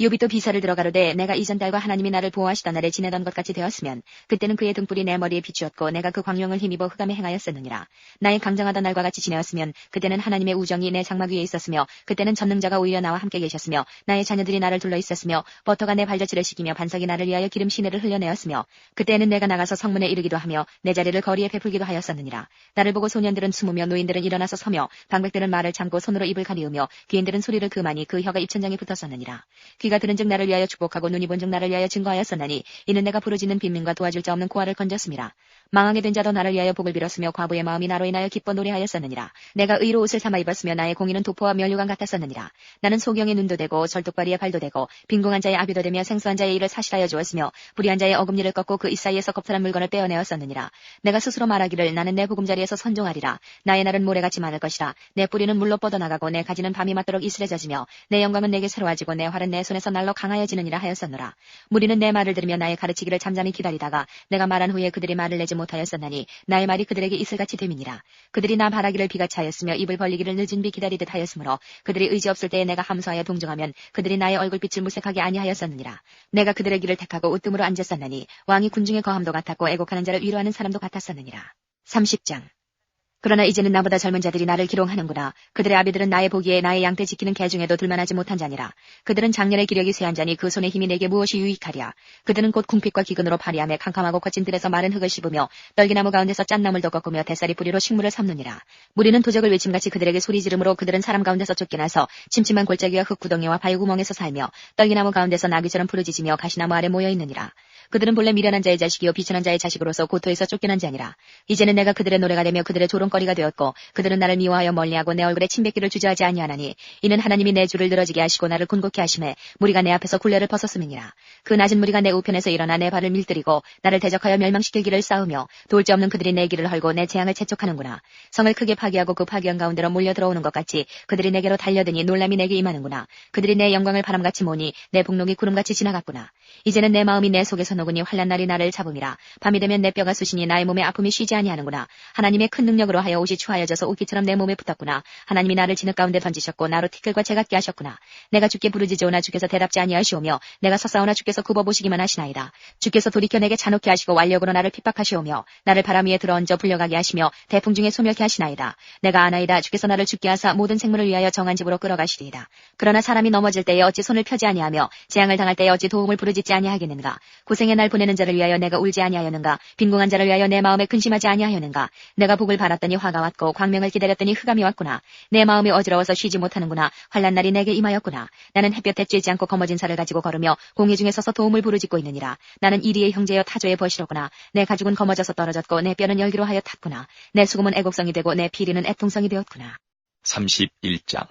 B: 욥이 또 비사를 들어가로되 내가 이전 달과 하나님이 나를 보호하시던 날에 지내던 것 같이 되었으면 그때는 그의 등불이 내 머리에 비추었고 내가 그 광명을 힘입어 흑암에 행하였었느니라. 나의 강정하던 날과 같이 지내었으면 그때는 하나님의 우정이 내 장막 위에 있었으며 그때는 전능자가 오히려 나와 함께 계셨으며 나의 자녀들이 나를 둘러 있었으며 버터가 내 발자취를 씻기며 반석이 나를 위하여 기름 시내를 흘려내었으며 그때는 내가 나가서 성문에 이르기도 하며 내 자리를 거리에 베풀기도 하였었느니라. 나를 보고 소년들은 숨으며 노인들은 일어나서 서며 방백들은 말을 참고 손으로 입을 가리우며 귀인들은 소리를 그마니 그 혀가 입천장에 붙었었느니라. 귀가 들은즉 나를 위하여 축복하고 눈이 본즉 나를 위하여 증거하였었나니 이는 내가 부르짖는 빈민과 도와줄 자 없는 고아를 건졌음이라. 망하게 된 자도 나를 위하여 복을 빌었으며 과부의 마음이 나로 인하여 기뻐 노래하였었느니라. 내가 의로 옷을 삼아 입었으며 나의 공의는 도포와 면류관 같았었느니라. 나는 소경의 눈도 되고 절뚝발이의 발도 되고 빈궁한 자의 아비도 되며 생수한 자의 일을 사실하여 주었으며 불의한 자의 어금니를 꺾고 그 이사이에서 겁탈한 물건을 빼어내었었느니라. 내가 스스로 말하기를 나는 내 보금자리에서 선종하리라. 나의 날은 모래같이 많을 것이라. 내 뿌리는 물로 뻗어나가고 내 가지는 밤이 맞도록 이슬에 젖으며 내 영광은 내게 새로워지고 내 활은 내 손에서 날로 강하여지느니라 하였었노라. 무리는 내 말을 들으며 나의 가르치기를 잠잠히 기다리다가 내가 말한 후에 그들이 말을 내지 못하였었나니 나의 말이 그들에게 이슬같이 됨이니라. 그들이 나 바라기를 비같이 하였으며 입을 벌리기를 늦은 비 기다리듯 하였으므로 그들이 의지 없을 때에 내가 함소하여 동정하면 그들이 나의 얼굴빛을 무색하게 아니하였었느니라. 내가 그들의 길을 택하고 으뜸으로 앉았었나니 왕이 군중의 거함도 같았고 애곡하는 자를 위로하는 사람도 같았었느니라. 30장. 그러나 이제는 나보다 젊은 자들이 나를 기롱하는구나. 그들의 아비들은 나의 보기에 나의 양떼 지키는 개 중에도 둘만하지 못한 자니라. 그들은 장년의 기력이 쇠한 자니 그 손의 힘이 내게 무엇이 유익하랴. 그들은 곧 궁핍과 기근으로 파리하며 캄캄하고 거친 들에서 마른 흙을 씹으며 떨기나무 가운데서 짠나물도 꺾으며 대살이 뿌리로 식물을 삼느니라. 무리는 도적을 외침같이 그들에게 소리 지르므로 그들은 사람 가운데서 쫓겨나서 침침한 골짜기와 흙구덩이와 바위구멍에서 살며 떨기나무 가운데서 나귀처럼 부르짖으며 가시나무 아래 모여 있느니라. 그들은 본래 미련한 자의 자식이요 비천한 자의 자식으로서 고토에서 쫓겨난 자니라. 이제는 내가 그들의 노래가 되며 그들의 조롱거리가 되었고 그들은 나를 미워하여 멀리하고 내 얼굴에 침뱉기를 주저하지 아니하나니 이는 하나님이 내 줄을 늘어지게 하시고 나를 곤곡케 하심에 무리가 내 앞에서 굴레를 벗었음이니라. 그 낮은 무리가 내 우편에서 일어나 내 발을 밀들이고 나를 대적하여 멸망시킬 길을 쌓으며 도울지 없는 그들이 내 길을 헐고 내 재앙을 채촉하는구나. 성을 크게 파괴하고 그 파괴한 가운데로 몰려 들어오는 것 같이 그들이 내게로 달려드니 놀람이 내게 임하는구나. 그들이 내 영광을 바람같이 모니 내 복록이 구름같이 지나갔구나. 이제는 내 마음이 내 속에서 노구니 환난날이 나를 잡음이라. 밤이 되면 내 뼈가 쑤시니 나의 몸에 아픔이 쉬지 아니하는구나. 하나님의 큰 능력으로 하여 옷이 추하여져서 옷깃처럼 내 몸에 붙었구나. 하나님이 나를 진흙 가운데 던지셨고 나로 티끌과 재같게 하셨구나. 내가 주께 부르짖으오나 주께서 대답지 아니하시오며 내가 서싸우나 주께서 굽어보시기만 하시나이다. 주께서 돌이켜 내게 잔혹케 하시고 완력으로 나를 핍박하시오며 나를 바람 위에 들어얹어 불려가게 하시며 대풍 중에 소멸케 하시나이다. 내가 아나이다. 주께서 나를 죽게 하사 모든 생물을 위하여 정한 집으로 끌어가시리이다. 그러나 사람이 넘어질 때에 어찌 손을 펴지 아니하며 재앙을 당할 때에 어찌 도움을 부르짖지 아니하겠는가. 고생의 날 보내는 자를 위하여 내가 울지 아니하였는가. 빈궁한 자를 위하여 내 마음에 근심하지 아니하였는가. 내가 복을 바랐더니 화가 왔고 광명을 기다렸더니 흑암이 왔구나. 내 마음이 어지러워서 쉬지 못하는구나. 환난날이 내게 임하였구나. 나는 햇볕에 쬐지 않고 거머진 살을 가지고 걸으며 공회 중에 서서 도움을 부르짖고 있느니라. 나는 이리의 형제여 타조의 벗이로구나. 내 가죽은 거머져서 떨어졌고 내 뼈는 열기로 하여 탔구나. 내 수금은 애곡성이 되고 내 피리는 애통성이 되었구나.
A: 31장.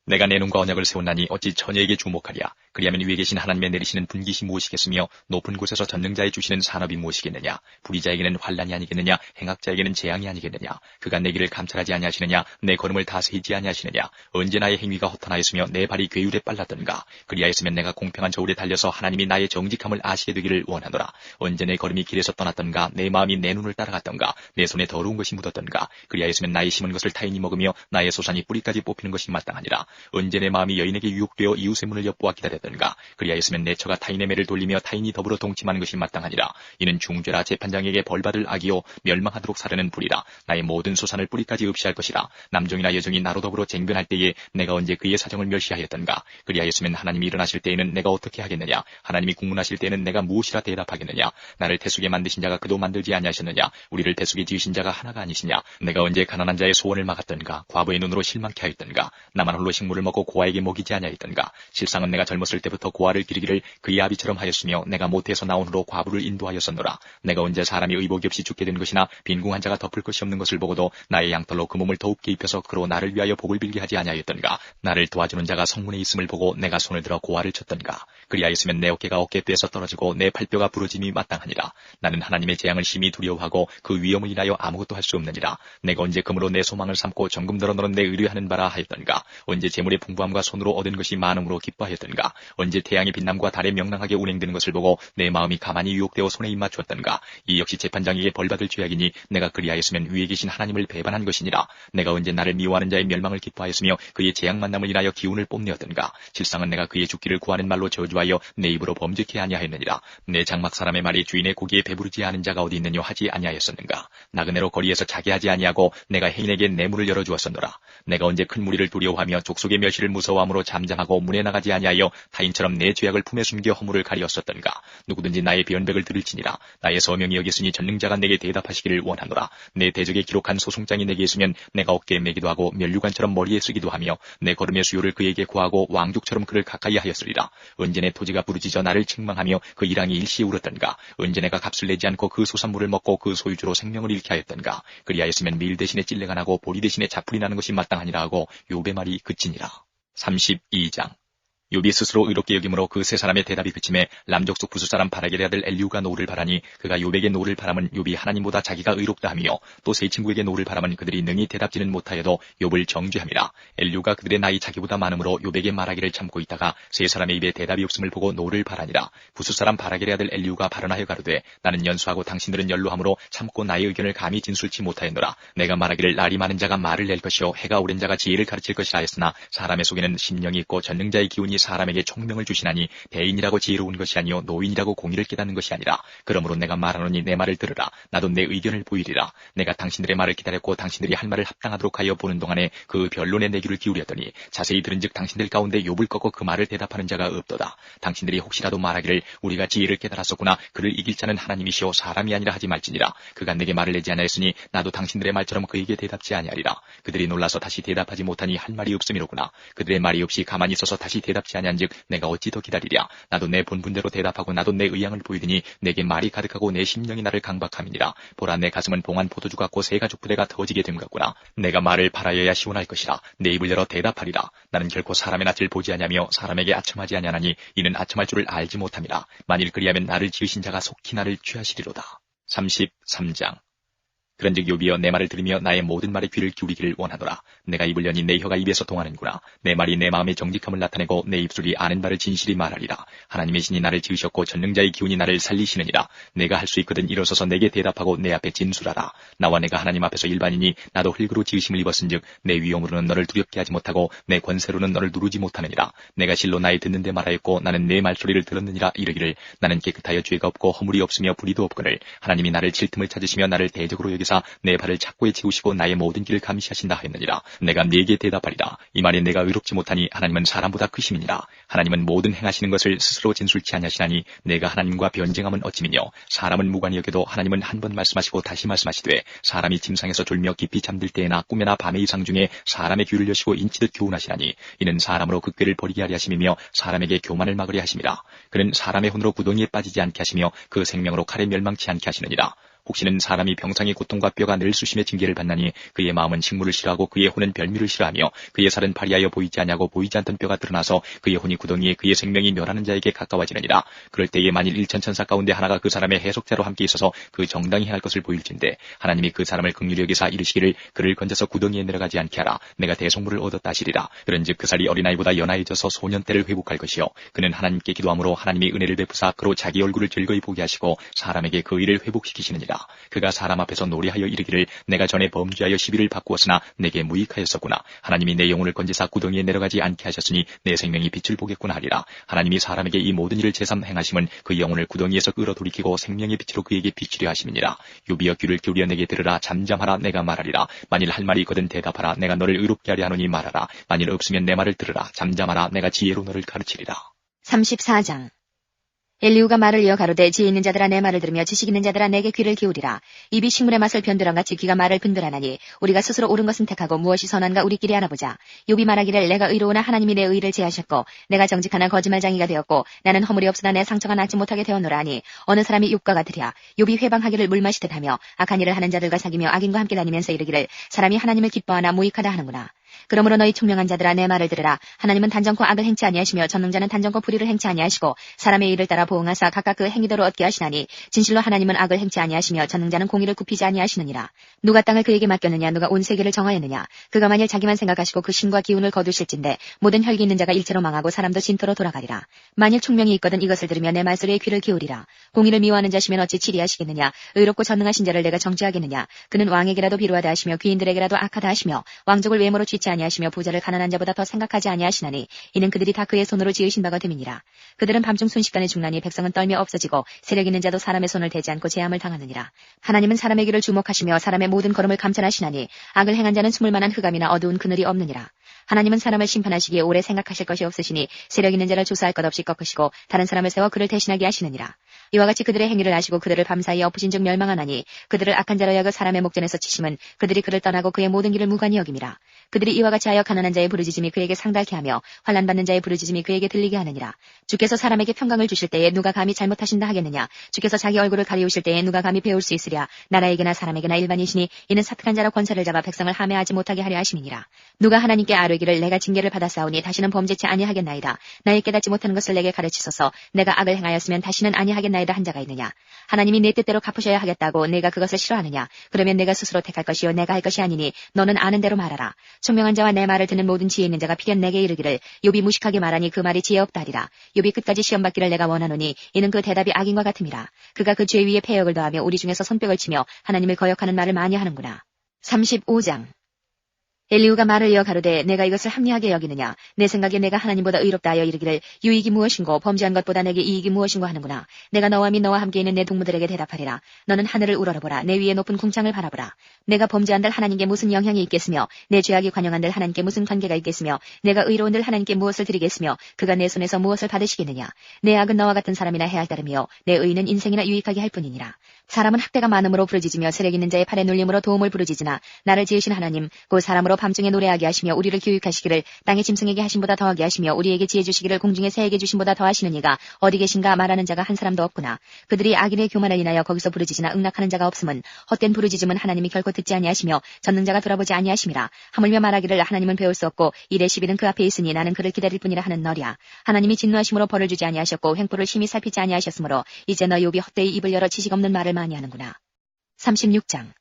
A: 내가 내 눈과 언약을 세웠나니 어찌 처녀에게 주목하랴. 그리하면 위에 계신 하나님의 내리시는 분깃이 무엇이겠으며 높은 곳에서 전능자의 주시는 산업이 무엇이겠느냐. 불의자에게는 환난이 아니겠느냐. 행악자에게는 재앙이 아니겠느냐. 그가 내 길을 감찰하지 아니하시느냐. 내 걸음을 다스리지 아니하시느냐. 언제 나의 행위가 허탄하였으며 내 발이 괴율에 빨랐던가. 그리하였으면 내가 공평한 저울에 달려서 하나님이 나의 정직함을 아시게 되기를 원하노라. 언제 내 걸음이 길에서 떠났던가. 내 마음이 내 눈을 따라갔던가. 내 손에 더러운 것이 묻었던가. 그리하였으면 나의 심은 것을 타인이 먹으며 나의 소산이 뿌리까지 뽑히는 것이 마땅하니라. 언제 내 마음이 여인에게 유혹되어 이웃의 문을 엿보아 기다렸던가. 그리하였으면 내 처가 타인의 매를 돌리며 타인이 더불어 동침하는 것이 마땅하니라. 이는 중죄라. 재판장에게 벌받을 악이요 멸망하도록 사르는 불이라. 나의 모든 소산을 뿌리까지 없이할 것이라. 남종이나 여종이 나로 더불어 쟁변할 때에 내가 언제 그의 사정을 멸시하였던가. 그리하였으면 하나님이 일어나실 때에는 내가 어떻게 하겠느냐. 하나님이 국문하실 때에는 내가 무엇이라 대답하겠느냐. 나를 태숙에 만드신 자가 그도 만들지 아니하셨느냐. 우리를 태숙에 지으신 자가 하나가 아니시냐. 내가 언제 가난한 자의 소원을 막았던가. 과부의 눈으로 실망케 하였던가. 나만 홀로 식물을 먹고 고아에게 먹이지 아니하였던가. 실상은 내가 젊었을 때부터 고아를 기르기를 그의 아비처럼 하였으며 내가 모태에서 나온 후로 과부를 인도하였었노라. 내가 언제 사람이 의복이 없이 죽게 된 것이나 빈궁한 자가 덮을 것이 없는 것을 보고도 나의 양털로 그 몸을 더욱게 입혀서 그로 나를 위하여 복을 빌게 하지 아니하였던가. 나를 도와주는 자가 성문에 있음을 보고 내가 손을 들어 고아를 쳤던가. 그리하였으면 내 어깨가 어깨뼈에서 떨어지고 내 팔뼈가 부러짐이 마땅하니라. 나는 하나님의 재앙을 심히 두려워하고 그 위험을 인하여 아무것도 할 수 없느니라. 내가 언제 금으로 내 소망을 삼고 정금더러 너는 내 의뢰하는 바라 하였던가. 언제 재물의 풍부함과 손으로 얻은 것이 많음으로 기뻐하였던가. 언제 태양의 빛남과 달의 명랑하게 운행되는 것을 보고 내 마음이 가만히 유혹되어 손에 입맞추었던가. 이 역시 재판장에게 벌받을 죄악이니 내가 그리하였으면 위에 계신 하나님을 배반한 것이니라. 내가 언제 나를 미워하는 자의 멸망을 기뻐하였으며 그의 재앙 만남을 인하여 기운을 뽐내었던가. 실상은 내가 그의 죽기를 구하는 말로 저주하여 내 입으로 범죄케 아니하였느니라. 내 장막 사람의 말이 주인의 고기에 배부르지 않은 자가 어디 있느냐 하지 아니하였었는가. 나그네로 거리에서 자게 하지 아니하고 내가 해인에게 내 문을 열어주었었노라. 내가 언제 큰 무리를 두려워하며 족속의 멸시를 무서워함으로 잠잠하고 문에 나가지 아니하여 타인처럼 내 죄악을 품에 숨겨 허물을 가리었었던가. 누구든지 나의 변백을 들을지니라. 나의 서명이 여기 있으니 전능자가 내게 대답하시기를 원하노라. 내 대적에 기록한 소송장이 내게 있으면 내가 어깨에 매기도 하고 면류관처럼 머리에 쓰기도 하며 내 걸음의 수요를 그에게 구하고 왕족처럼 그를 가까이 하였으리라. 언제 내 토지가 부르짖어 나를 책망하며 그 일항이 일시에 울었던가. 언제 내가 값을 내지 않고 그 소산물을 먹고 그 소유주로 생명을 잃게 하였던가. 그리하였으면 밀 대신에 찔레가 나고 보리 대신에 자풀이 나는 것이 마땅하니라 하고 욥의 말이 그치니라. 32장. 욥이 스스로 의롭게 여김으로 그 세 사람의 대답이 그침에 람족속 부수 사람 바라겔의 아들 엘리후가 노를 바라니 그가 욥에게 노를 바람은 욥이 하나님보다 자기가 의롭다 하며 또 세 친구에게 노를 바람은 그들이 능히 대답지는 못하여도 욥을 정죄함이라. 엘리후가 그들의 나이 자기보다 많으므로 욥에게 말하기를 참고 있다가 세 사람의 입에 대답이 없음을 보고 노를 바라니라. 부수 사람 바라겔의 아들 엘리후가 발언하여 가로되 나는 연수하고 당신들은 연로함으로 참고 나의 의견을 감히 진술치 못하였노라. 내가 말하기를 날이 많은 자가 말을 낼 것이요 해가 오른 자가 지혜를 가르칠 것이라 하였으나 사람의 속에는 심령이 있고 전능자의 기운이 사람에게 총명을 주시나니 대인이라고 지혜로운 것이 아니요 노인이라고 공의를 깨닫는 것이 아니라. 그러므로 내가 말하노니 내 말을 들으라. 나도 내 의견을 보이리라. 내가 당신들의 말을 기다렸고 당신들이 할 말을 합당하도록 하여 보는 동안에 그 변론에 내 귀를 기울였더니 자세히 들은즉 당신들 가운데 욥을 꺾고 그 말을 대답하는 자가 없도다. 당신들이 혹시라도 말하기를 우리가 지혜를 깨달았었구나. 그를 이길 자는 하나님이시오 사람이 아니라 하지 말지니라. 그가 내게 말을 내지 아니하였으니 나도 당신들의 말처럼 그에게 대답지 아니하리라. 그들이 놀라서 다시 대답하지 못하니 할 말이 없음이로구나. 그들의 말이 없이 가만히 있어서 다시 대답지 아니한즉 내가 어찌 더 기다리랴. 나도 내 본분대로 대답하고 나도 내 의향을 보이더니 내게 말이 가득하고 내 심령이 나를 강박함이니라. 보라 내 가슴은 봉한 포도주 같고 새 가죽 부대가 터지게 됨 같구나. 내가 말을 바라여야 시원할 것이라. 내 입을 열어 대답하리라. 나는 결코 사람의 낯을 보지 아니하며 사람에게 아첨하지 아니하나니 이는 아첨할 줄을 알지 못함이라. 만일 그리하면 나를 지으신 자가 속히 나를 취하시리로다. 33장. 그런즉 욥이여 내 말을 들으며 나의 모든 말에 귀를 기울이기를 원하노라. 내가 입을 여니 내 혀가 입에서 통하는구나. 내 말이 내 마음의 정직함을 나타내고 내 입술이 아는 바를 진실이 말하리라. 하나님의 신이 나를 지으셨고 전능자의 기운이 나를 살리시느니라. 내가 할 수 있거든 일어서서 내게 대답하고 내 앞에 진술하라. 나와 내가 하나님 앞에서 일반이니 나도 흙으로 지으심을 입었은즉 내 위엄으로는 너를 두렵게 하지 못하고 내 권세로는 너를 누르지 못하느니라. 내가 실로 나의 듣는데 말하였고 나는 내 말소리를 들었느니라. 이르기를 나는 깨끗하여 죄가 없고 허물이 없으며 불의도 없거늘 하나님이 나를 칠 틈을 찾으시며 나를 대적으로 여기사 내 발을 착고에 채우시고 나의 모든 길을 감시하신다 하였느니라. 내가 네게 대답하리라. 이 말에 내가 의롭지 못하니 하나님은 사람보다 크심이니라. 하나님은 모든 행하시는 것을 스스로 진술치 아니하시나니 내가 하나님과 변쟁함은 어찌미뇨. 사람은 무관히 여겨도 하나님은 한 번 말씀하시고 다시 말씀하시되 사람이 침상에서 졸며 깊이 잠들 때에나 꿈에나 밤의 이상 중에 사람의 귀를 여시고 인치듯 교훈하시나니 이는 사람으로 그 꾀를 버리게 하려 하심이며 사람에게 교만을 막으려 하심이라. 그는 사람의 혼으로 구덩이에 빠지지 않게 하시며 그 생명으로 칼에 멸망치 않게 하시느니라. 혹시는 사람이 병상의 고통과 뼈가 늘 수심의 징계를 받나니 그의 마음은 식물을 싫어하고 그의 혼은 별미를 싫어하며 그의 살은 파리하여 보이지 아니하고 보이지 않던 뼈가 드러나서 그의 혼이 구덩이에 그의 생명이 멸하는 자에게 가까워지느니라. 그럴 때에 만일 일천천사 가운데 하나가 그 사람의 해속자로 함께 있어서 그 정당히 행할 것을 보일진데 하나님이 그 사람을 긍휼히 여기사 이르시기를 그를 건져서 구덩이에 내려가지 않게 하라. 내가 대속물을 얻었다 하시리라. 그런즉 그 살이 어린아이보다 연하여져서 소년 때를 회복할 것이요 그는 하나님께 기도함으로 하나님이 은혜를 베푸사 그로 자기 얼굴을 즐거이 보게 하시고 사람에게 그 의를 회복시키시느니라. 그가 사람 앞에서 노래하여 이르기를 내가 전에 범죄하여 시비를 바꾸었으나 내게 무익하였었구나. 하나님이 내 영혼을 건지사 구덩이에 내려가지 않게 하셨으니 내 생명이 빛을 보겠구나 하리라. 하나님이 사람에게 이 모든 일을 제삼 행하심은 그 영혼을 구덩이에서 끌어돌이키고 생명의 빛으로 그에게 비치려 하심이니라. 유비여 귀를 기울여 내게 들으라. 잠잠하라. 내가 말하리라. 만일 할 말이 있거든 대답하라. 내가 너를 의롭게 하려 하노니 말하라. 만일 없으면 내 말을 들으라. 잠잠하라. 내가 지혜로 너를 가르치리라.
B: 34장. 엘리후가 말을 이어 가로되 지혜 있는 자들아 내 말을 들으며 지식 있는 자들아 내게 귀를 기울이라. 입이 식물의 맛을 변두랑같이 귀가 말을 분별하나니 우리가 스스로 옳은 것은 택하고 무엇이 선한가 우리끼리 알아보자. 욥이 말하기를 내가 의로우나 하나님이 내 의를 제하셨고 내가 정직하나 거짓말장이가 되었고 나는 허물이 없으나 내 상처가 낫지 못하게 되었노라 하니 어느 사람이 욥과 같으랴. 욥이 회방하기를 물 마시듯 하며 악한 일을 하는 자들과 사귀며 악인과 함께 다니면서 이르기를 사람이 하나님을 기뻐하나 무익하다 하는구나. 그러므로 너희 총명한 자들아 내 말을 들으라. 하나님은 단정코 악을 행치 아니하시며 전능자는 단정코 불의를 행치 아니하시고 사람의 일을 따라 보응하사 각각 그 행위대로 얻게 하시나니 진실로 하나님은 악을 행치 아니하시며 전능자는 공의를 굽히지 아니하시느니라. 누가 땅을 그에게 맡겼느냐 누가 온 세계를 정하였느냐. 그가 만일 자기만 생각하시고 그 힘과 기운을 거두실진데 모든 혈기 있는 자가 일체로 망하고 사람도 진토로 돌아가리라. 만일 총명이 있거든 이것을 들으며 내 말소리에 귀를 기울이라. 공의를 미워하는 자시면 어찌 치리하시겠느냐. 의롭고 전능하신 자를 내가 정죄하겠느냐. 그는 왕에게라도 비루하다 하시며 귀인들에게라도 악하다 하시며 왕족을 외모로 취치 아니하시며 부자를 가난한 자보다 더 생각하지 아니하시나니 이는 그들이 다 그의 손으로 지으신 바가 됨이니라. 그들은 밤중 순식간에 죽나니 백성은 떨며 없어지고 세력 있는 자도 사람의 손을 대지 않고 제함을 당하느니라. 하나님은 사람의 길을 주목하시며 사람의 모든 걸음을 감찰하시나니 악을 행한 자는 숨을 만한 흑암이나 어두운 그늘이 없느니라. 하나님은 사람을 심판하시기에 오래 생각하실 것이 없으시니 세력 있는 자를 조사할 것 없이 꺾으시고 다른 사람을 세워 그를 대신하게 하시느니라. 이와 같이 그들의 행위를 아시고 그들을 밤사이에 엎으신 즉 멸망하나니 그들을 악한 자로 여겨 사람의 목전에서 치심은 그들이 그를 떠나고 그의 모든 길을 무관히 여김이라. 그들이 이와 같이 하여 가난한 자의 부르짖음이 그에게 상달케 하며 환난 받는 자의 부르짖음이 그에게 들리게 하느니라. 주께서 사람에게 평강을 주실 때에 누가 감히 잘못하신다 하겠느냐. 주께서 자기 얼굴을 가리우실 때에 누가 감히 배울 수 있으랴. 나라에게나 사람에게나 일반이시니 이는 사특한 자로 권세를 잡아 백성을 함해하지 못하게 하려 하심이니라. 누가 하나님께 아뢰기를 내가 징계를 받았사오니 다시는 범죄치 아니하겠나이다. 나의 깨닫지 못하는 것을 내게 가르치소서. 내가 악을 행하였으면 다시는 아니하겠나이다 한 자가 있느냐. 하나님이 내 뜻대로 갚으셔야 하겠다고 내가 그것을 싫어하느냐. 그러면 내가 스스로 택할 것이요 내가 할 것이 아니니 너는 아는 대로 말하라. 총명한 자와 내 말을 듣는 모든 지혜 있는 자가 필연 내게 이르기를 욥이 무식하게 말하니 그 말이 지혜 없다 하리라. 욥이 끝까지 시험받기를 내가 원하노니 이는 그 대답이 악인과 같음이라. 그가 그 죄 위에 패역을 더하며 우리 중에서 손뼉을 치며 하나님을 거역하는 말을 많이 하는구나. 35장. 엘리후가 말을 이어 가로되 내가 이것을 합리하게 여기느냐. 내 생각에 내가 하나님보다 의롭다 하여 이르기를 유익이 무엇인고 범죄한 것보다 내게 이익이 무엇인고 하는구나. 내가 너와 및 너와 함께 있는 내 동무들에게 대답하리라. 너는 하늘을 우러러보라. 내 위에 높은 궁창을 바라보라. 내가 범죄한들 하나님께 무슨 영향이 있겠으며 내 죄악이 관영한들 하나님께 무슨 관계가 있겠으며 내가 의로운들 하나님께 무엇을 드리겠으며 그가 내 손에서 무엇을 받으시겠느냐. 내 악은 너와 같은 사람이나 해할 따름이요 내 의는 인생이나 유익하게 할 뿐이니라. 사람은 학대가 많음으로 부르짖으며 세력 있는 자의 팔에 눌림으로 도움을 부르짖으나 나를 지으신 하나님 곧 사람으로 밤중에 노래하게 하시며 우리를 교육하시기를 땅의 짐승에게 하심보다 더하게 하시며 우리에게 지혜 주시기를 공중의 새에게 주심보다 더하시는 이가 어디 계신가 말하는 자가 한 사람도 없구나. 그들이 악인의 교만을 인하여 거기서 부르짖으나 응낙하는 자가 없음은 헛된 부르짖음은 하나님이 결코 듣지 아니하시며 전능자가 돌아보지 아니하심이라. 하물며 말하기를 하나님은 배울 수 없고 일의 시비는 그 앞에 있으니 나는 그를 기다릴 뿐이라 하는 너랴. 하나님이 진노하심으로 벌을 주지 아니하셨고 횡포를 심히 살피지 아니하셨으므로 이제 너 욥이 헛되이 입을 열어 지식 없는 말을 많이 하는구나. 36장.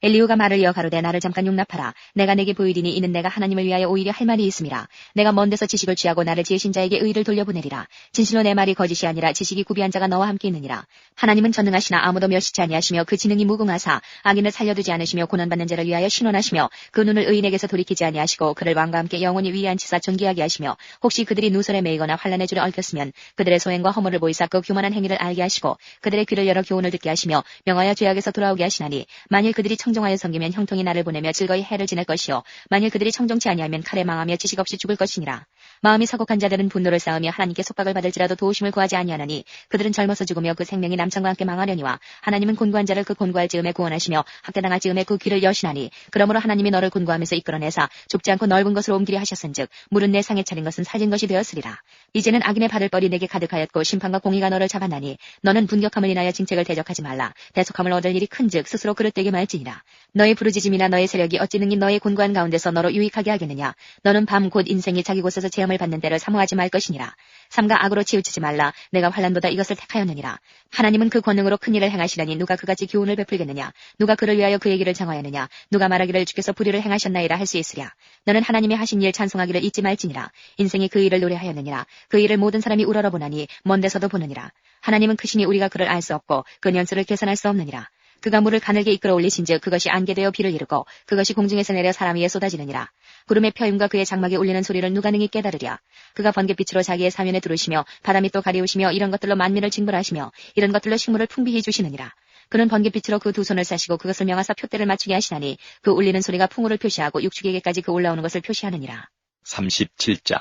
B: 엘리후가 말을 이어 가로되 나를 잠깐 용납하라. 내가 내게 보이리니 이는 내가 하나님을 위하여 오히려 할 말이 있음이라. 내가 먼 데서 지식을 취하고 나를 지으신 자에게 의를 돌려보내리라. 진실로 내 말이 거짓이 아니라 지식이 구비한 자가 너와 함께 있느니라. 하나님은 전능하시나 아무도 멸시치 아니하시며 그 지능이 무궁하사 악인을 살려두지 않으시며 고난받는 자를 위하여 신원하시며 그 눈을 의인에게서 돌이키지 아니하시고 그를 왕과 함께 영원히 위안치사 존귀하게 하시며 혹시 그들이 누설에 매이거나 환난의 줄에 얽혔으면 그들의 소행과 허물을 보이사 그 교만한 행위를 알게 하시고 그들의 귀를 열어 교훈을 듣게 하시며 명하여 죄악에서 돌아오게 하시나니 만일 그들이 청정하여 섬기면 형통이 나를 보내며 즐거이 해를 지낼 것이요 만일 그들이 청정치 아니하면 칼에 망하며 지식 없이 죽을 것이니라. 마음이 서곡한 자들은 분노를 쌓으며 하나님께 속박을 받을지라도 도우심을 구하지 아니하나니 그들은 젊어서 죽으며 그 생명이 남창과 함께 망하려니와 하나님은 곤고한 자를 그 곤고할 즈음에 구원하시며 학대당할 즈음에 그 귀를 여시나니 그러므로 하나님이 너를 곤고하면서 이끌어내사 좁지 않고 넓은 것으로 옮기려 하셨은즉 물은 내 상에 차린 것은 살진 것이 되었으리라. 이제는 악인의 받을 뻘이 내게 가득하였고 심판과 공의가 너를 잡았나니 너는 분격함을 인하여 징책을 대적하지 말라. 대속함을 얻을 일이 큰즉 스스로 그릇되게 말지니라. 너의 부르짖음이나 너의 세력이 어찌 능히 너의 곤고한 가운데서 너로 유익하게 하겠느냐. 너는 밤 곧 인생이 자기 곳에서 체험을 받는 때를 사모하지 말 것이니라. 삼가 악으로 치우치지 말라. 내가 환난보다 이것을 택하였느니라. 하나님은 그 권능으로 큰 일을 행하시라니 누가 그같이 교훈을 베풀겠느냐. 누가 그를 위하여 그의 길을 정하였느냐. 누가 말하기를 주께서 불의를 행하셨나이다 할 수 있으랴. 너는 하나님이 하신 일 찬송하기를 잊지 말지니라. 인생이 그 일을 노래하였느니라. 그 일을 모든 사람이 우러러보나니 먼 데서도 보느니라. 하나님은 크시니 우리가 그를 알 수 없고 그 년수를 계산할 수 없느니라. 그가 물을 가늘게 이끌어 올리신즉 그것이 안개되어 비를 이루고 그것이 공중에서 내려 사람 위에 쏟아지느니라. 구름의 펴임과 그의 장막에 울리는 소리를 누가 능히 깨달으랴. 그가 번갯빛으로 자기의 사면에 두르시며 바다밑 도 가리우시며 이런 것들로 만민을 징벌하시며 이런 것들로 식물을 풍비히 주시느니라. 그는 번갯빛으로 그 두 손을 싸시고 그것을 명하사 표대를 맞추게 하시나니 그 울리는 소리가 풍우를 표시하고 육축에게까지 그 올라오는 것을 표시하느니라.
A: 37장.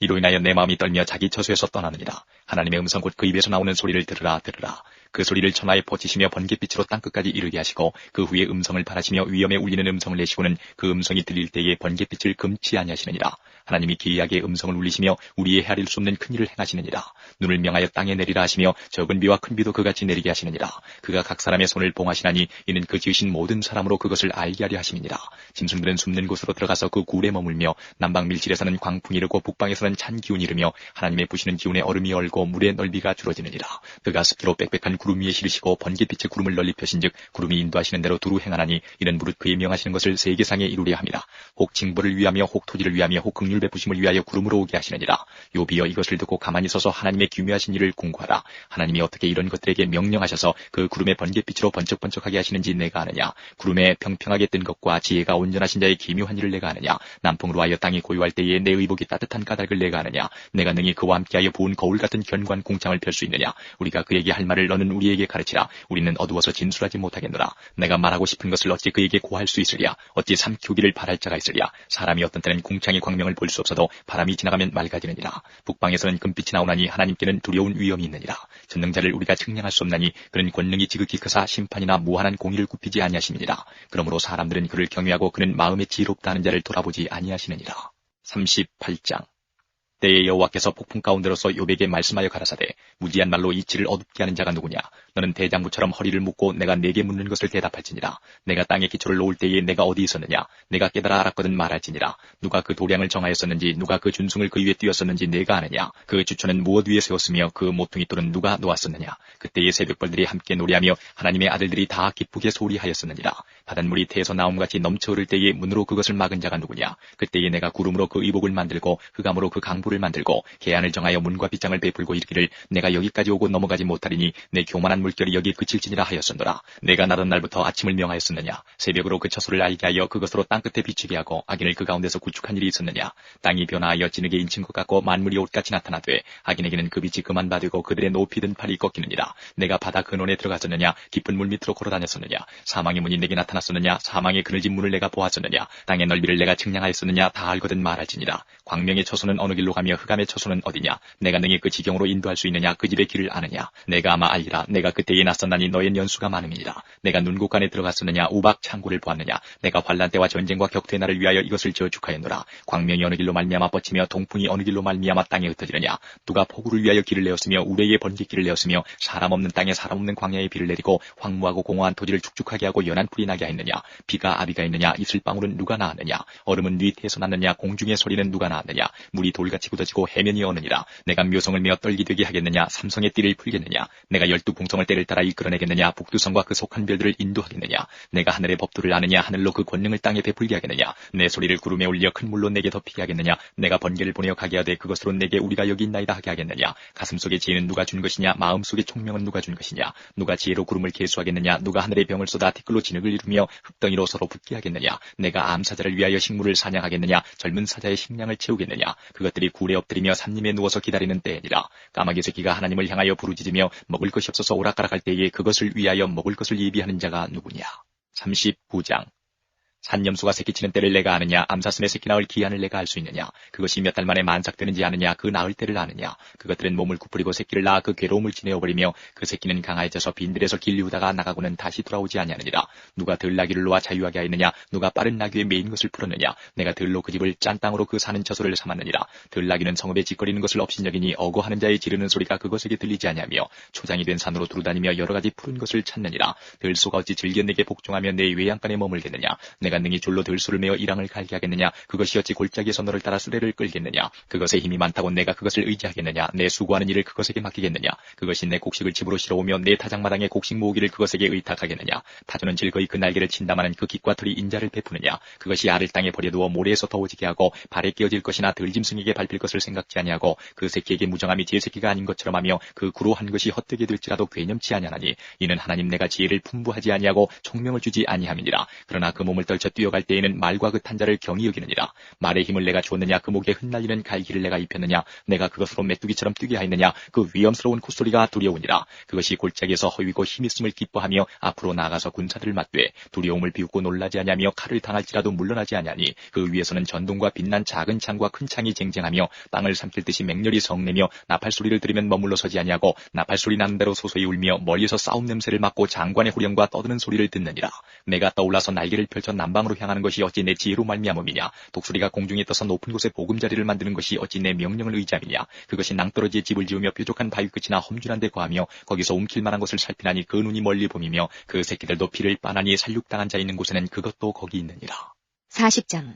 A: 이로 인하여 내 마음이 떨며 자기 처소에서 떠나느니라. 하나님의 음성 곧 그 입에서 나오는 소리를 들으라. 그 소리를 천하에 퍼지시며 번갯빛으로 땅끝까지 이르게 하시고 그 후에 음성을 발하시며 위엄에 울리는 음성을 내시고는 그 음성이 들릴 때에 번갯빛을 금치 아니하시느니라. 하나님이 기이하게 음성을 울리시며 우리의 헤아릴 수 없는 큰 일을 행하시느니라. 눈을 명하여 땅에 내리라 하시며 적은 비와 큰 비도 그같이 내리게 하시느니라. 그가 각 사람의 손을 봉하시나니 이는 그 지으신 모든 사람으로 그것을 알게 하려 하심이니라. 짐승들은 숨는 곳으로 들어가서 그 굴에 머물며 남방 밀실에서는 광풍이 이르고 북방에서는 찬 기운이 이르며 하나님의 부시는 기운에 얼음이 얼고 물의 넓이가 줄어지느니라. 그가 습기로 빽빽한 구름 위에 실으시고 번갯빛의 구름을 널리 펴신즉 구름이 인도하시는 대로 두루 행하나니 이는 무릇 그의 명하시는 것을 세계상에 이루려 함이라. 혹 징벌을 위하며 혹 토지를 위하며 혹 긍휼 베푸심을 위하여 구름으로 오게 하시느니라. 요비여 이것을 듣고 가만히 서서 하나님의 기묘하신 일을 공고하라. 하나님이 어떻게 이런 것들에게 명령하셔서 그 구름의 번갯빛으로 번쩍번쩍하게 하시는지 내가 아느냐. 구름에 평평하게 뜬 것과 지혜가 온전하신 자의 기묘한 일을 내가 아느냐. 남풍으로 하여 땅이 고요할 때에 내 의복이 따뜻한 까닭을 내가 아느냐. 내가 능히 그와 함께하여 부은 거울 같은 견고한 공창을 펼 수 있느냐. 우리가 그에게 할 말을 너는 우리에게 가르치라. 우리는 어두워서 진술하지 못하겠노라. 내가 말하고 싶은 것을 어찌 그에게 고할 수 있으랴. 어찌 삼키우기를 바랄 자가 있으랴. 사람이 어떤 때는 궁창의 광명을 볼 수 없어도 바람이 지나가면 맑아지느니라. 북방에서는 금빛이 나오나니 하나님께는 두려운 위엄이 있느니라. 전능자를 우리가 측량할 수 없나니 그는 권능이 지극히 크사 심판이나 무한한 공의를 굽히지 아니하심이니라. 그러므로 사람들은 그를 경외하고 그는 마음에 지혜롭다 하는 자를 돌아보지 아니하시느니라. 38장. 때에 여호와께서 폭풍 가운데로서 욥에게 말씀하여 가라사대 무지한 말로 이치를 어둡게 하는 자가 누구냐. 너는 대장부처럼 허리를 묶고 내가 네게 묻는 것을 대답할지니라. 내가 땅에 기초를 놓을 때에 내가 어디 있었느냐. 내가 깨달아 알았거든 말할지니라. 누가 그 도량을 정하였었는지 누가 그 준승을 그 위에 띄웠었는지 내가 아느냐. 그 주초는 무엇 위에 세웠으며 그 모퉁이 돌은 누가 놓았었느냐. 그때의 새벽벌들이 함께 노래하며 하나님의 아들들이 다 기쁘게 소리하였었느니라. 바닷물이 태에서 나옴같이 넘쳐 흐를 때에 문으로 그것을 막은 자가 누구냐. 그때에 내가 구름으로 그 의복을 만들고 흑암으로 그 강불을 만들고 계안을 정하여 문과 빗장을 베풀고 이르기를 내가 여기까지 오고 넘어가지 못하리니 내 교만한 물결이 여기 그칠지니라 하였었노라. 내가 나던 날부터 아침을 명하였었느냐. 새벽으로 그 처소를 알게 하여 그것으로 땅끝에 비추게 하고 악인을 그 가운데서 구축한 일이 있었느냐. 땅이 변화하여 진흙에 인친 것 같고 만물이 옷같이 나타나되 악인에게는 그 빛이 그만 받고 그들의 높이 든 팔이 꺾이느니라. 내가 바다 근원에 들어갔었느냐. 깊은 물 밑으로 걸어다녔었느냐. 사망의 문이 내게 나타났었느냐. 사망의 그늘진 문을 내가 보았었느냐. 땅의 넓이를 내가 측량하였었느냐. 다 알거든 말할지니라. 광명의 처소는 어느 길로 가며 흑암의 처소는 어디냐. 내가 능히 그 지경으로 인도할 수 있느냐. 그 집의 길을 아느냐. 내가 아마 알리라. 내가 그때에 낯선나니 너의 연수가 많음이니라. 내가 눈곳간에 들어갔었느냐. 우박 창고를 보았느냐. 내가 환란 때와 전쟁과 격투의 날을 위하여 이것을 저축하였노라. 광명이 어느 길로 말미암아 뻗치며 동풍이 어느 길로 말미암아 땅에 흩어지느냐. 누가 폭우를 위하여 길을 내었으며 우레의 번갯길을 내었으며 사람 없는 땅에 사람 없는 광야에 비를 내리고 황무하고 공허한 토지를 축축하게 하고 연한 풀이 나게 하였느냐. 비가 아비가 있느냐. 이슬방울은 누가 낳았느냐. 얼음은 뉘태에서 났느냐. 공중의 소리는 누가 낳았느냐. 물이 돌같이 굳어지고 해면이 어느니라. 내가 묘성을 메어 떨기 되게 하겠느냐. 삼성의 띠를 풀겠느냐. 내가 12궁성을 때를 따라 이끌어내겠느냐. 북두성과 그 속한 별들을 인도하겠느냐. 내가 하늘의 법도를 아느냐. 하늘로 그 권능을 땅에 베풀게 하겠느냐. 내 소리를 구름에 올려 큰 물로 내게 덮이게 하겠느냐. 내가 번개를 보내어 가게 하되 그것으로 내게 우리가 여기 있나이다 하게 하겠느냐. 가슴속에 지혜는 누가 준 것이냐. 마음속에 총명은 누가 준 것이냐. 누가 지혜로 구름을 계수하겠느냐. 누가 하늘의 병을 쏟아 티끌로 진흙을 이루며 흙덩이로 서로 붙게 하겠느냐. 내가 암사자를 위하여 식물을 사냥하겠느냐. 젊은 사자의 식량을 채우겠느냐. 그것들이 굴에 엎드리며 산림에 누워서 기다리는 때니라. 까마귀 새끼가 하나님을 향하여 부르짖으며 먹을 것이 없어서 오락가락할 때에 그것을 위하여 먹을 것을 예비하는 자가 누구냐. 39장. 산염수가 새끼치는 때를 내가 아느냐? 암사슴의 새끼 낳을 기한을 내가 알 수 있느냐? 그것이 몇 달 만에 만삭되는지 아느냐? 그 낳을 때를 아느냐? 그것들은 몸을 구부리고 새끼를 낳아 그 괴로움을 지내어버리며 그 새끼는 강하여져서 빈들에서 길리우다가 나가고는 다시 돌아오지 아니하느니라. 누가 들나귀를 놓아 자유하게 하였느냐? 누가 빠른 나귀에 매인 것을 풀었느냐? 내가 들로 그 집을 짠 땅으로 그 사는 처소를 삼았느니라. 들나귀는 성읍에 짓거리는 것을 업신여기니 어거하는 자의 지르는 소리가 그것에게 들리지 아니하며 초장이 된 산으로 두루다니며 여러 가지 푸른 것을 찾느니라. 들소가 어찌 즐겨 내게 복종하며 내 외양간에 머물겠느냐? 내가 능히 줄로 들소를 메어 이랑을 갈게 하겠느냐? 그것이 어찌 골짜기에서 너를 따라 수레를 끌겠느냐? 그것에 힘이 많다고 내가 그것을 의지하겠느냐? 내 수고하는 일을 그것에게 맡기겠느냐? 그것이 내 곡식을 집으로 실어오며 내 타작마당에 곡식 모으기를 그것에게 의탁하겠느냐? 타조는 즐거이 그 날개를 친다마는 그 깃과 털이 인자를 베푸느냐? 그것이 알을 땅에 버려두어 모래에서 더워지게 하고 발에 끼어질 것이나 들짐승에게 밟힐 것을 생각지 아니하고 그 새끼에게 무정함이 제 새끼가 아닌 것처럼 하며 그 구로 한 것이 헛되게 될지라도 괴념치 아니하나니 이는 하나님 내가 지혜를 풍부하지 아니하고 총명을 주지 아니함이니라. 그러나 그 몸을 떨쳐 뛰어갈 때에는 말과 그 탄자를 경히 여기느니라. 말의 힘을 내가 주었느냐? 그 목에 흩날리는 갈기를 내가 입혔느냐? 내가 그것으로 메뚜기처럼 뛰게 하였느냐? 그 위험스러운 콧소리가 두려우니라. 그것이 골짜기에서 허위고 힘있음을 기뻐하며 앞으로 나가서 군사들을 맞되 두려움을 비웃고 놀라지 아니하며 칼을 당할지라도 물러나지 아니하니 그 위에서는 전동과 빛난 작은 창과 큰 창이 쟁쟁하며 땅을 삼킬 듯이 맹렬히 성내며 나팔 소리를 들으면 머물러 서지 아니하고 나팔 소리 나는 대로 소소히 울며 멀리서 싸움 냄새를 맡고 장관의 후령과 떠드는 소리를 듣느니라. 내가 떠올라서 날개를 펼쳐 남방으로 향하는 것이 어찌 내 지혜로 말미암음이냐? 독수리가 공중에 떠서 높은 곳에 보금자리를 만드는 것이 어찌 내 명령을 의지함이냐? 그것이 낭떠러지에 집을 지으며 뾰족한 바위 끝이나 험준한 데 거하며 거기서 움킬 만한 것을 살피나니 그 눈이 멀리 봄이며 그 새끼들도 피를 빠나니 살육당한 자 있는 곳에는 그것도 거기 있느니라.
B: 40장.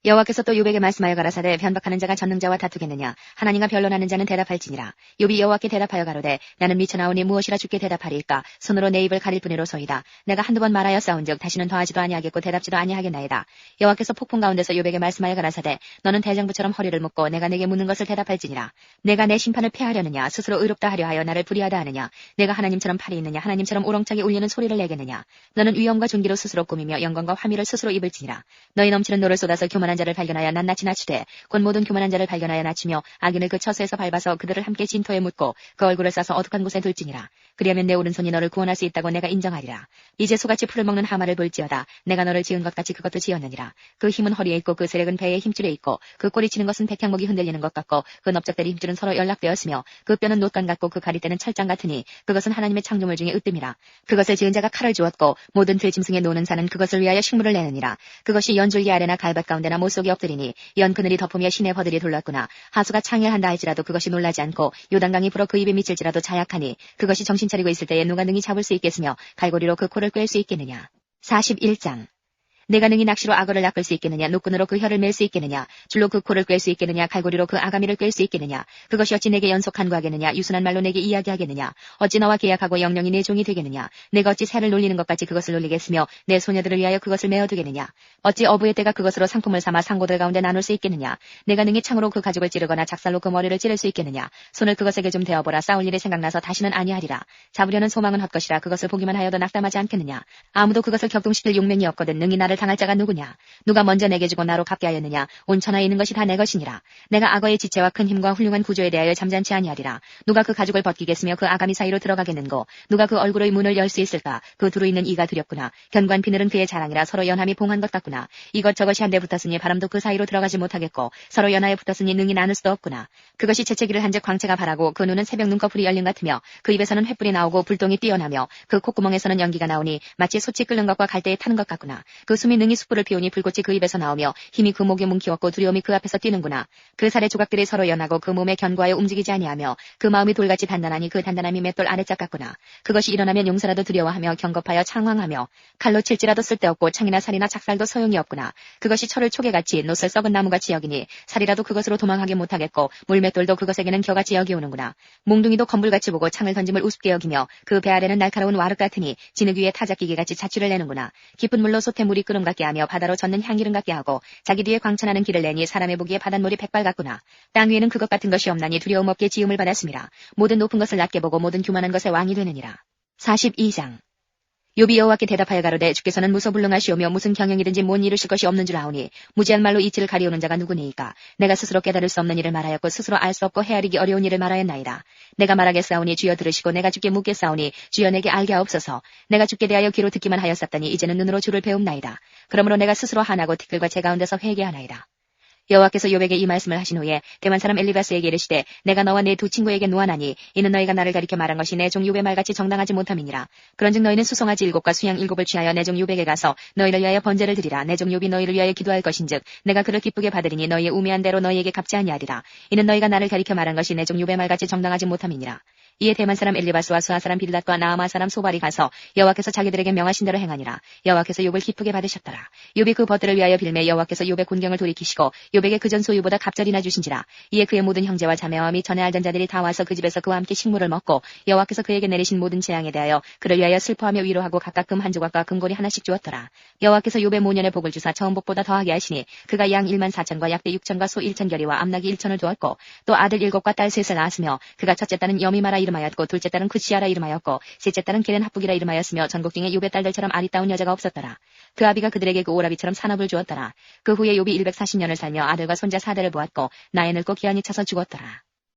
B: 여호와께서 또 욥에게 말씀하여 가라사대 변박하는 자가 전능자와 다투겠느냐? 하나님과 변론하는 자는 대답할지니라. 욥이 여호와께 대답하여 가로되 나는 미쳐나오니 무엇이라 주께 대답하리이까? 손으로 내 입을 가릴 뿐이로소이다. 내가 한두 번 말하여 싸운즉 다시는 더하지도 아니하겠고 대답지도 아니하겠나이다. 여호와께서 폭풍 가운데서 욥에게 말씀하여 가라사대 너는 대장부처럼 허리를 묶고 내가 내게 묻는 것을 대답할지니라. 내가 내 심판을 패하려느냐? 스스로 의롭다 하려 하여 나를 불의하다 하느냐? 내가 하나님처럼 팔이 있느냐? 하나님처럼 우렁차게 울리는 소리를 내겠느냐? 너는 위엄과 존귀로 스스로 꾸미며 영광과 화미를 스스로 입을지니라. 너희 넘치는 노를 쏟아서 교만한 자를 발견하여 낱낱이 낮추되 곧 모든 교만한 자를 발견하여 낮추며 악인을 그 처소에서 밟아서 그들을 함께 진토에 묻고 그 얼굴을 싸서 어둑한 곳에 둘지니라. 그리하면 내 오른손이 너를 구원할 수 있다고 내가 인정하리라. 이제 소같이 풀을 먹는 하마를 볼지어다. 내가 너를 지은 것 같이 그것도 지었느니라. 그 힘은 허리에 있고 그 세력은 배의 힘줄에 있고 그 꼬리 치는 것은 백향목이 흔들리는 것 같고 그 넓적대리 힘줄은 서로 연락되었으며 그 뼈는 놋간 같고 그 가리대는 철장 같으니 그것은 하나님의 창조물 중에 으뜸이라. 그것을 지은 자가 칼을 주었고 모든 들짐승에 노는 자는 그것을 위하여 식물을 내느니라. 그것이 연줄기 아래나 갈밭 가운데나 못 속에 엎드리니 연 그늘이 덮으며 시내 버들이 돌랐구나. 하수가 창일한다 할지라도 그것이 놀라지 않고 요단강이 불어 그 입에 미칠지라도 자약하니 그것이 정신 차리고 있을 때에 누가 능히 잡을 수 있겠으며 갈고리로 그 코를 꿰을 수 있겠느냐. 41장. 내가 능히 낚시로 악어를 낚을 수 있겠느냐? 노끈으로 그 혀를 맬 수 있겠느냐? 줄로 그 코를 꿰 수 있겠느냐? 갈고리로 그 아가미를 꿰 수 있겠느냐? 그것이 어찌 내게 연속 간구하겠느냐? 유순한 말로 내게 이야기하겠느냐? 어찌 너와 계약하고 영영이 내 종이 되겠느냐? 내가 어찌 새를 놀리는 것 같이 그것을 놀리겠으며 내 소녀들을 위하여 그것을 메어두겠느냐? 어찌 어부의 때가 그것으로 상품을 삼아 상고들 가운데 나눌 수 있겠느냐? 내가 능히 창으로 그 가죽을 찌르거나 작살로 그 머리를 찌를 수 있겠느냐? 손을 그것에게 좀 대어보라. 싸울 일이 생각나서 다시는 아니하리라. 잡으려는 소망은 헛것이라. 그것을 보기만 하여도 낙담하지 않겠느냐? 아무도 그것을 격동시킬 용맹이 없거든. 능히 나를 당할 자가 누구냐? 누가 먼저 내게 주고 나로 갚게 하였느냐? 온 천하에 있는 것이 다 내 것이니라. 내가 악어의 지체와 큰 힘과 훌륭한 구조에 대하여 잠잠치 아니하리라. 누가 그 가죽을 벗기겠으며 그 아가미 사이로 들어가겠는고? 누가 그 얼굴의 문을 열 수 있을까? 그 두루 있는 이가 두렵구나. 견관 비늘은 그의 자랑이라. 서로 연함이 봉한 것 같구나. 이것저것이 한데 붙었으니 바람도 그 사이로 들어가지 못하겠고 서로 연하에 붙었으니 능히 나눌 수도 없구나. 그것이 재채기를 한즉 광채가 바라고 그 눈은 새벽 눈꺼풀이 열린 같으며 그 입에서는 횃불이 나오고 불똥이 뛰어나며 그 콧구멍에서는 연기가 나오니 마치 솥이 끓는 것과 갈대에 타는 것 같구나. 그 숨이 능히 숯불을 피우니 불꽃이 그 입에서 나오며 힘이 그 목에 뭉키었고 두려움이 그 앞에서 뛰는구나. 그 살의 조각들이 서로 연하고 그 몸에 견고하여 움직이지 아니하며 그 마음이 돌같이 단단하니 그 단단함이 맷돌 아래짝 같구나. 그것이 일어나면 용사라도 두려워하며 경겁하여 창황하며 칼로 칠지라도 쓸데없고 창이나 살이나 작살도 소용이 없구나. 그것이 철을 초계같이 노슬 썩은 나무같이 여기니 살이라도 그것으로 도망하게 못하겠고 물맷돌도 그것에게는 겨같이 여기오는구나. 몽둥이도 건불같이 보고 창을 던짐을 우습게 여기며 그 배 아래는 날카로운 와륵 같으니 진흙 위에 타작기계같이 자취를 내는구나. 깊은 물로 솥에 물이 끓음 같게 하며 바다로 젓는 향기름 같게 하고 자기 뒤에 광천하는 길을 내니 사람의 보기에 바닷물이 백발 같구나. 땅 위에는 그것 같은 것이 없나니 두려움 없게 지음을 받았음이라. 모든 높은 것을 낮게 보고 모든 교만한 것의 왕이 되느니라. 42장. 욥이 여호와께 대답하여 가로되 주께서는 무소불능하시오며 무슨 경영이든지 못 이루실 것이 없는 줄 아오니 무지한 말로 이치를 가리우는 자가 누구니이까. 내가 스스로 깨달을 수 없는 일을 말하였고 스스로 알 수 없고 헤아리기 어려운 일을 말하였나이다. 내가 말하겠사오니 주여 들으시고 내가 주께 묻겠사오니 주여 내게 알게 하옵소서. 내가 주께 대하여 귀로 듣기만 하였었더니 이제는 눈으로 주를 배움나이다. 그러므로 내가 스스로 한하고 티끌과 제 가운데서 회개하나이다. 여호와께서 욥에게 이 말씀을 하신 후에 대만 사람 엘리바스에게 이르시되 내가 너와 네 두 친구에게 노하나니 이는 너희가 나를 가리켜 말한 것이 내 종 욥의 말같이 정당하지 못함이니라. 그런즉 너희는 수송아지 7과 수양 7을 취하여 내 종 욥에게 가서 너희를 위하여 번제를 드리라. 내 종 욥이 너희를 위하여 기도할 것인즉 내가 그를 기쁘게 받으리니 너희의 우매한 대로 너희에게 갚지 아니하리라. 이는 너희가 나를 가리켜 말한 것이 내 종 욥의 말같이 정당하지 못함이니라. 이에 대만 사람 엘리바스와 수아 사람 빌닷과 나아마 사람 소발이 가서 여호와께서 자기들에게 명하신 대로 행하니라. 여호와께서 욥을 기쁘게 받으셨더라. 욥이 그 벗들을 위하여 빌매 여호와께서 욥의 곤경을 돌이키시고 욥에게 그전 소유보다 갑절이나 주신지라. 이에 그의 모든 형제와 자매와 및 전에 알던 자들이 다 와서 그 집에서 그와 함께 식물을 먹고 여호와께서 그에게 내리신 모든 재앙에 대하여 그를 위하여 슬퍼하며 위로하고 각각 금 한 조각과 금고리 하나씩 주었더라. 여호와께서 욥의 모년의 복을 주사 처음 복보다 더하게 하시니 그가 양 14,000과 약대 6,000과 소 1,000결이와 암낙이 1,000을 두었고 또 아들 7과 딸 3을 낳았으며 그가 첫째 딸은 여미마라 이름하였고 둘째 딸은 쿠시아라 이름하였고 셋째 딸은 게렌 합북이라 이름하였으며 전국 중에 욥의 딸들처럼 아리따운 여자가 없었더라. 그 아비가 그들에게 그 오라비처럼 산업을 주었더라. 그 후에 욥이 140년을 살며 아들과 손자 4대를 보았고 나이 늙고 기한이 차서 죽었더라.